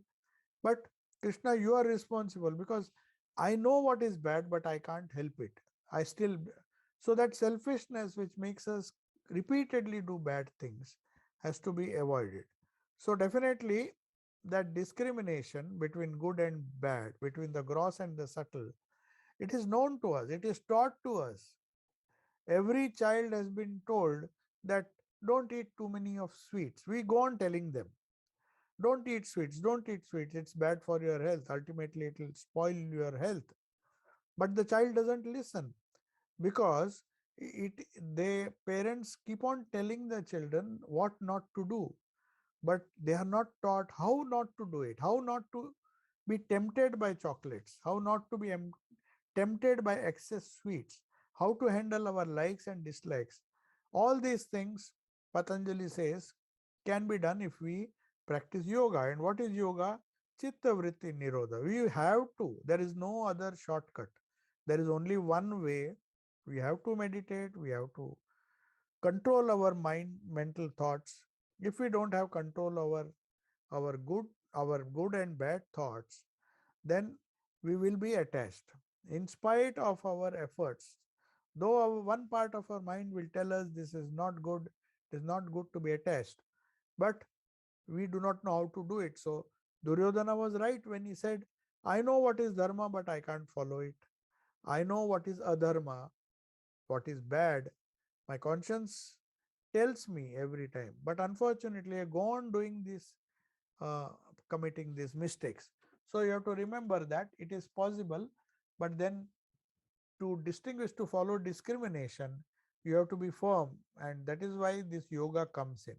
But Krishna, you are responsible because I know what is bad, but I can't help it. I still so that selfishness which makes us repeatedly do bad things has to be avoided. So definitely that discrimination between good and bad, between the gross and the subtle, it is known to us, it is taught to us. Every child has been told that don't eat too many of sweets. We go on telling them, don't eat sweets, don't eat sweets, it's bad for your health. Ultimately, it will spoil your health. But the child doesn't listen because it the parents keep on telling the children what not to do, but they are not taught how not to do it, how not to be tempted by chocolates, how not to be tempted by excess sweets, how to handle our likes and dislikes. All these things, Patanjali says, can be done if we practice yoga. And what is yoga? Chitta Vritti Nirodha. We have to. There is no other shortcut. There is only one way. We have to meditate. We have to control our mind, mental thoughts. If we don't have control over our good and bad thoughts, then we will be attached. In spite of our efforts, though one part of our mind will tell us this is not good, it is not good to be attached, but we do not know how to do it. So Duryodhana was right when he said, I know what is dharma, but I can't follow it. I know what is adharma, what is bad. My conscience tells me every time. But unfortunately, I go on doing this, uh, committing these mistakes. So you have to remember that it is possible, but then to distinguish, to follow discrimination, you have to be firm, and that is why this yoga comes in.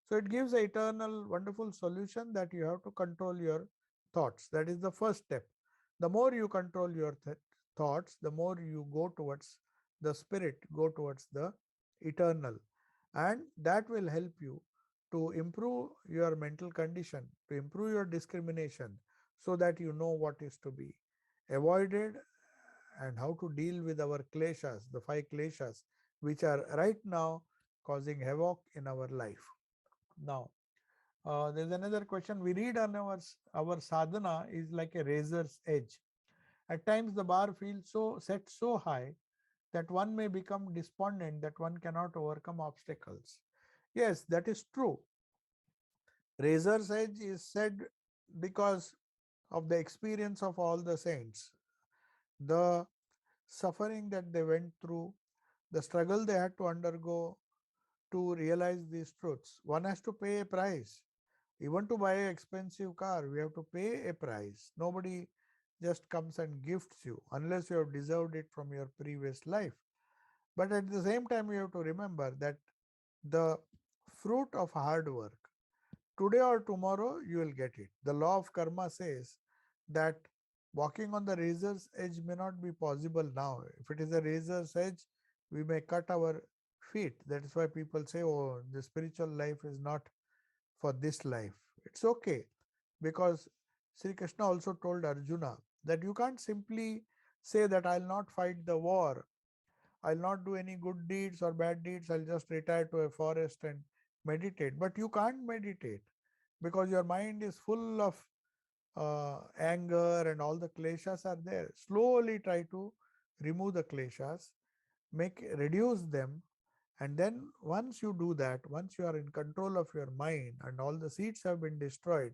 So it gives an eternal wonderful solution that you have to control your thoughts. That is the first step. The more you control your thoughts, the more you go towards the spirit, go towards the eternal, and that will help you to improve your mental condition, to improve your discrimination, so that you know what is to be avoided and how to deal with our kleshas, the five kleshas, which are right now causing havoc in our life. Now, there's another question. We read on our sadhana is like a razor's edge. At times, the bar feels so set so high that one may become despondent that one cannot overcome obstacles. Yes, that is true. Razor's edge is said because of the experience of all the saints, the suffering that they went through, the struggle they had to undergo to realize these truths. One has to pay a price. Even to buy an expensive car, we have to pay a price. Nobody just comes and gifts you unless you have deserved it from your previous life. But at the same time, you have to remember that the fruit of hard work, today or tomorrow, you will get it. The law of karma says that walking on the razor's edge may not be possible now. If it is a razor's edge, we may cut our feet. That is why people say, oh, the spiritual life is not for this life. It's okay, because Sri Krishna also told Arjuna that you can't simply say that I'll not fight the war, I'll not do any good deeds or bad deeds, I'll just retire to a forest and meditate. But you can't meditate because your mind is full of anger and all the kleshas are there. Slowly try to remove the kleshas, reduce them, and then once you do that, once you are in control of your mind and all the seeds have been destroyed,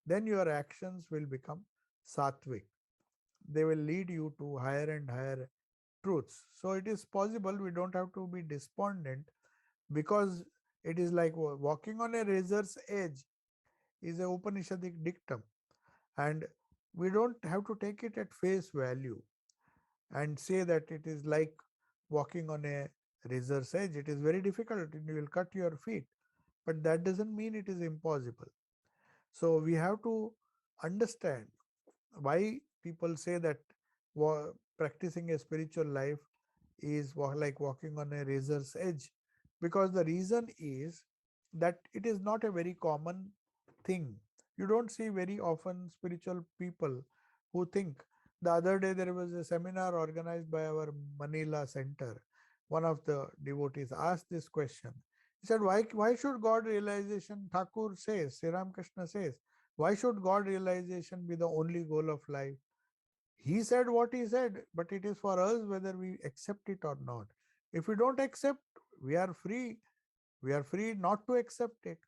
then your actions will become sattvic. They will lead you to higher and higher truths. So it is possible, we don't have to be despondent, because it is like walking on a razor's edge is a Upanishadic dictum, and we don't have to take it at face value and say that it is like walking on a razor's edge. It is very difficult and you will cut your feet, but that doesn't mean it is impossible. So we have to understand why people say that practicing a spiritual life is like walking on a razor's edge, because the reason is that it is not a very common thing. You don't see very often spiritual people who think. The other day there was a seminar organized by our Manila center. One of the devotees asked this question. He said, why should God realization, Thakur says, Sri Ramakrishna says, why should God realization be the only goal of life? He said what he said, but it is for us whether we accept it or not. If we don't accept, we are free. We are free not to accept it.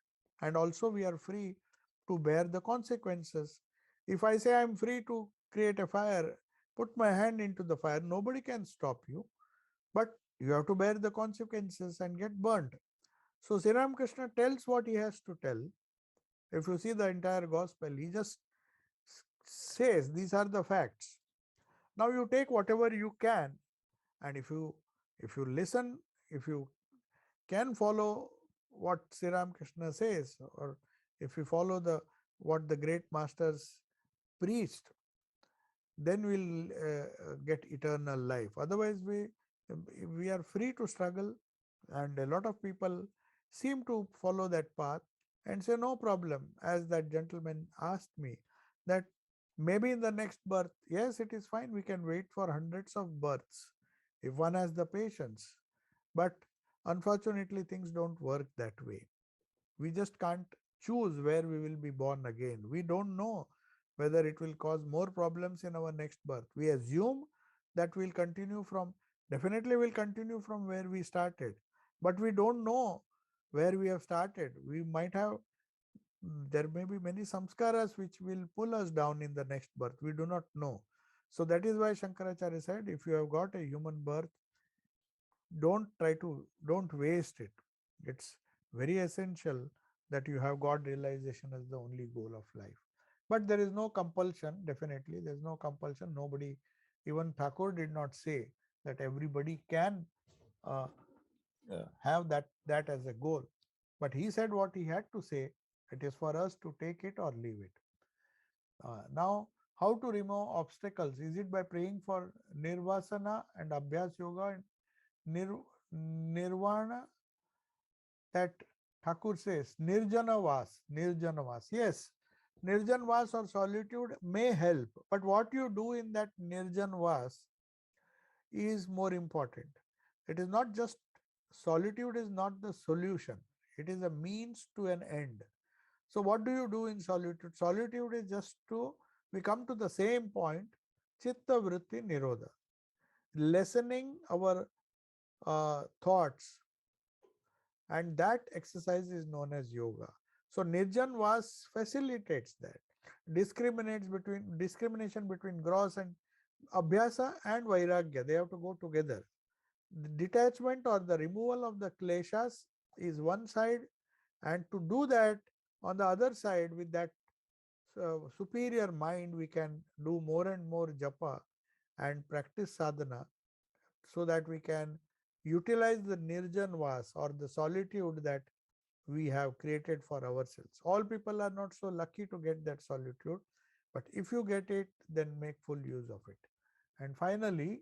And also, we are free to bear the consequences. If I say I'm free to create a fire, put my hand into the fire, nobody can stop you. But you have to bear the consequences and get burnt. So, Sri Ramakrishna tells what he has to tell. If you see the entire gospel, he just says these are the facts. Now you take whatever you can, and if you listen, if you can follow what Sri Ramakrishna says, or if you follow the what the great masters preached, then we'll get eternal life. Otherwise, we are free to struggle, and a lot of people seem to follow that path and say no problem. As that gentleman asked me, that maybe in the next birth, yes, it is fine. We can wait for hundreds of births if one has the patience, but unfortunately, things don't work that way. We just can't choose where we will be born again. We don't know whether it will cause more problems in our next birth. We assume that we'll continue from, definitely we'll continue from where we started, but we don't know where we have started. We might have, there may be many samskaras which will pull us down in the next birth. We do not know. So that is why Shankaracharya said, if you have got a human birth, don't waste it. It's very essential that you have God realization as the only goal of life. But there is no compulsion. Definitely there is no compulsion. Nobody, even Thakur did not say that everybody can uh, have that as a goal, but he said what he had to say. It is for us to take it or leave it. Now, how to remove obstacles? Is it by praying for nirvasana and abhyas yoga and nirvana, that Thakur says nirjanavas. Yes, nirjanvas or solitude may help, but what you do in that nirjanvas is more important. It is not just, solitude is not the solution. It is a means to an end. So what do you do in solitude? Solitude is just to, we come to the same point, chitta vritti nirodha, lessening our thoughts, and that exercise is known as yoga. So Nirjan Vas facilitates that, discrimination between gross and abhyasa and vairagya. They have to go together. The detachment or the removal of the kleshas is one side, and to do that on the other side with that superior mind, we can do more and more japa and practice sadhana so that we can utilize the nirjan vas or the solitude that we have created for ourselves. All people are not so lucky to get that solitude, but if you get it, then make full use of it. And finally,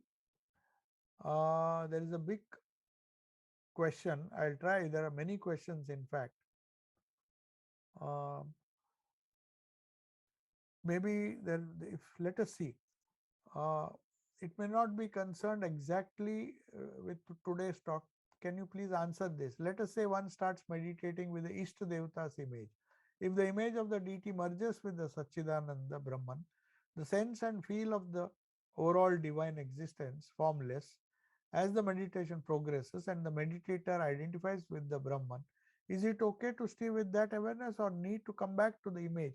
there is a big question. I'll try. There are many questions, in fact. Uh, Maybe then, if let us see. Uh, it may not be concerned exactly with today's talk. Can you please answer this? Let us say one starts meditating with the Ishta Devata's image. If the image of the deity merges with the Satchidananda Brahman, the sense and feel of the overall divine existence, formless, as the meditation progresses and the meditator identifies with the Brahman, is it okay to stay with that awareness or need to come back to the image?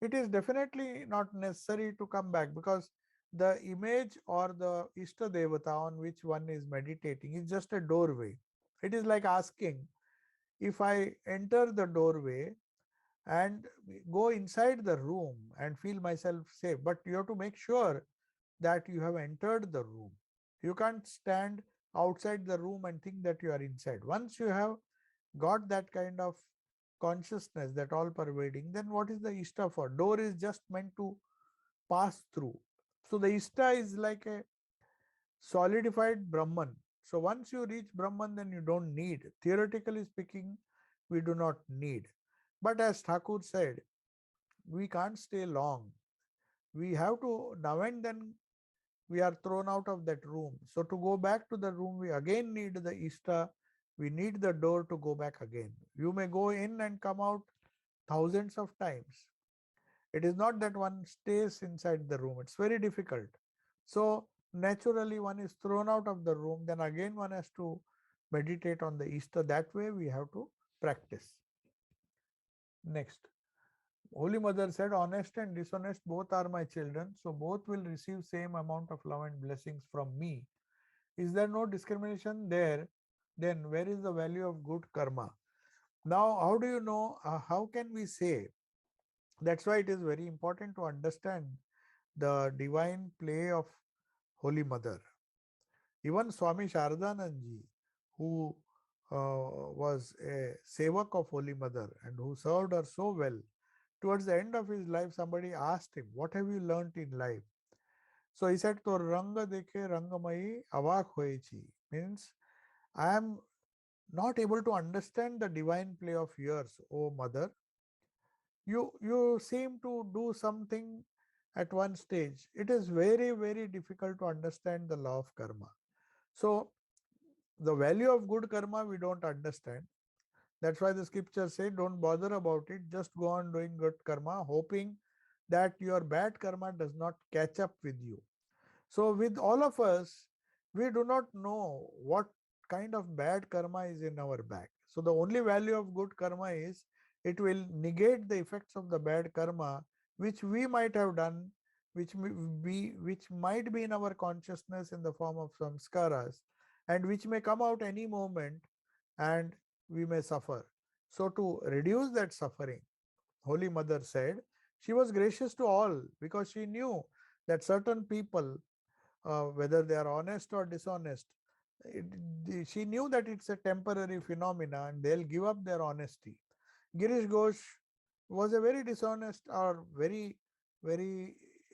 It is definitely not necessary to come back, because the image or the Ishta Devata on which one is meditating is just a doorway. It is like asking, if I enter the doorway and go inside the room and feel myself safe, but you have to make sure that you have entered the room. You can't stand outside the room and think that you are inside. Once you have got that kind of consciousness, that all pervading, then what is the Ishta for? Door is just meant to pass through. So the Ishta is like a solidified Brahman. So once you reach Brahman, then you don't need. Theoretically speaking, we do not need. But as Thakur said, we can't stay long. We have to, now and then we are thrown out of that room. So to go back to the room, we again need the Ishta. We need the door to go back again. You may go in and come out thousands of times. It is not that one stays inside the room. It's very difficult. So naturally one is thrown out of the room. Then again one has to meditate on the Ishta. That way we have to practice. Next. Holy Mother said, honest and dishonest both are my children, so both will receive same amount of love and blessings from me. Is there no discrimination there? Then where is the value of good karma? Now, how do you know? How can we say? That's why it is very important to understand the divine play of Holy Mother. Even Swami Sharadanandji, who was a sevak of Holy Mother and who served her so well, towards the end of his life, somebody asked him, what have you learnt in life? So he said, to Ranga dekhe Rangamai avak hoechi. Means, I am not able to understand the divine play of yours, O Mother. You seem to do something at one stage. It is very, very difficult to understand the law of karma. So the value of good karma we don't understand. That's why the scriptures say, don't bother about it, just go on doing good karma, hoping that your bad karma does not catch up with you. So with all of us, we do not know what kind of bad karma is in our back. So the only value of good karma is it will negate the effects of the bad karma which we might have done, which might be in our consciousness in the form of samskaras, and which may come out any moment and we may suffer. So to reduce that suffering, Holy Mother said, she was gracious to all because she knew that certain people, whether they are honest or dishonest, she knew that it's a temporary phenomena and they'll give up their honesty. Girish Ghosh was a very dishonest or very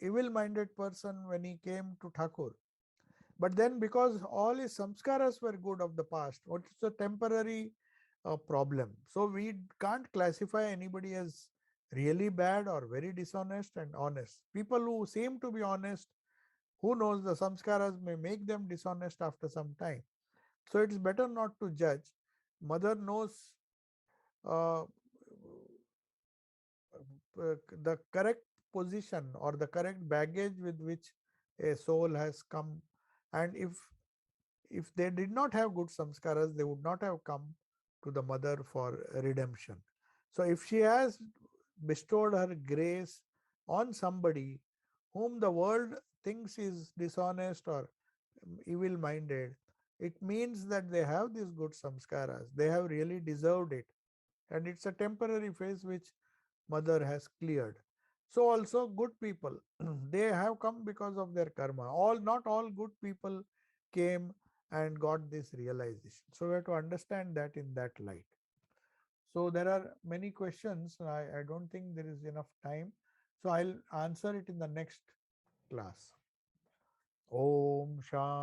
evil minded person when he came to Thakur. But then, because all his samskaras were good of the past, what's a temporary problem? So we can't classify anybody as really bad or very dishonest and honest. People who seem to be honest, who knows, the samskaras may make them dishonest after some time. So it's better not to judge. Mother knows uh, the correct position or the correct baggage with which a soul has come, and if they did not have good samskaras, they would not have come to the mother for redemption. So if she has bestowed her grace on somebody whom the world thinks is dishonest or evil minded, it means that they have these good samskaras. They have really deserved it. And it's a temporary phase which mother has cleared. So also good people, they have come because of their karma. All Not all good people came and got this realization. So we have to understand that in that light. So there are many questions. I don't think there is enough time. So I'll answer it in the next class. Om Shanti.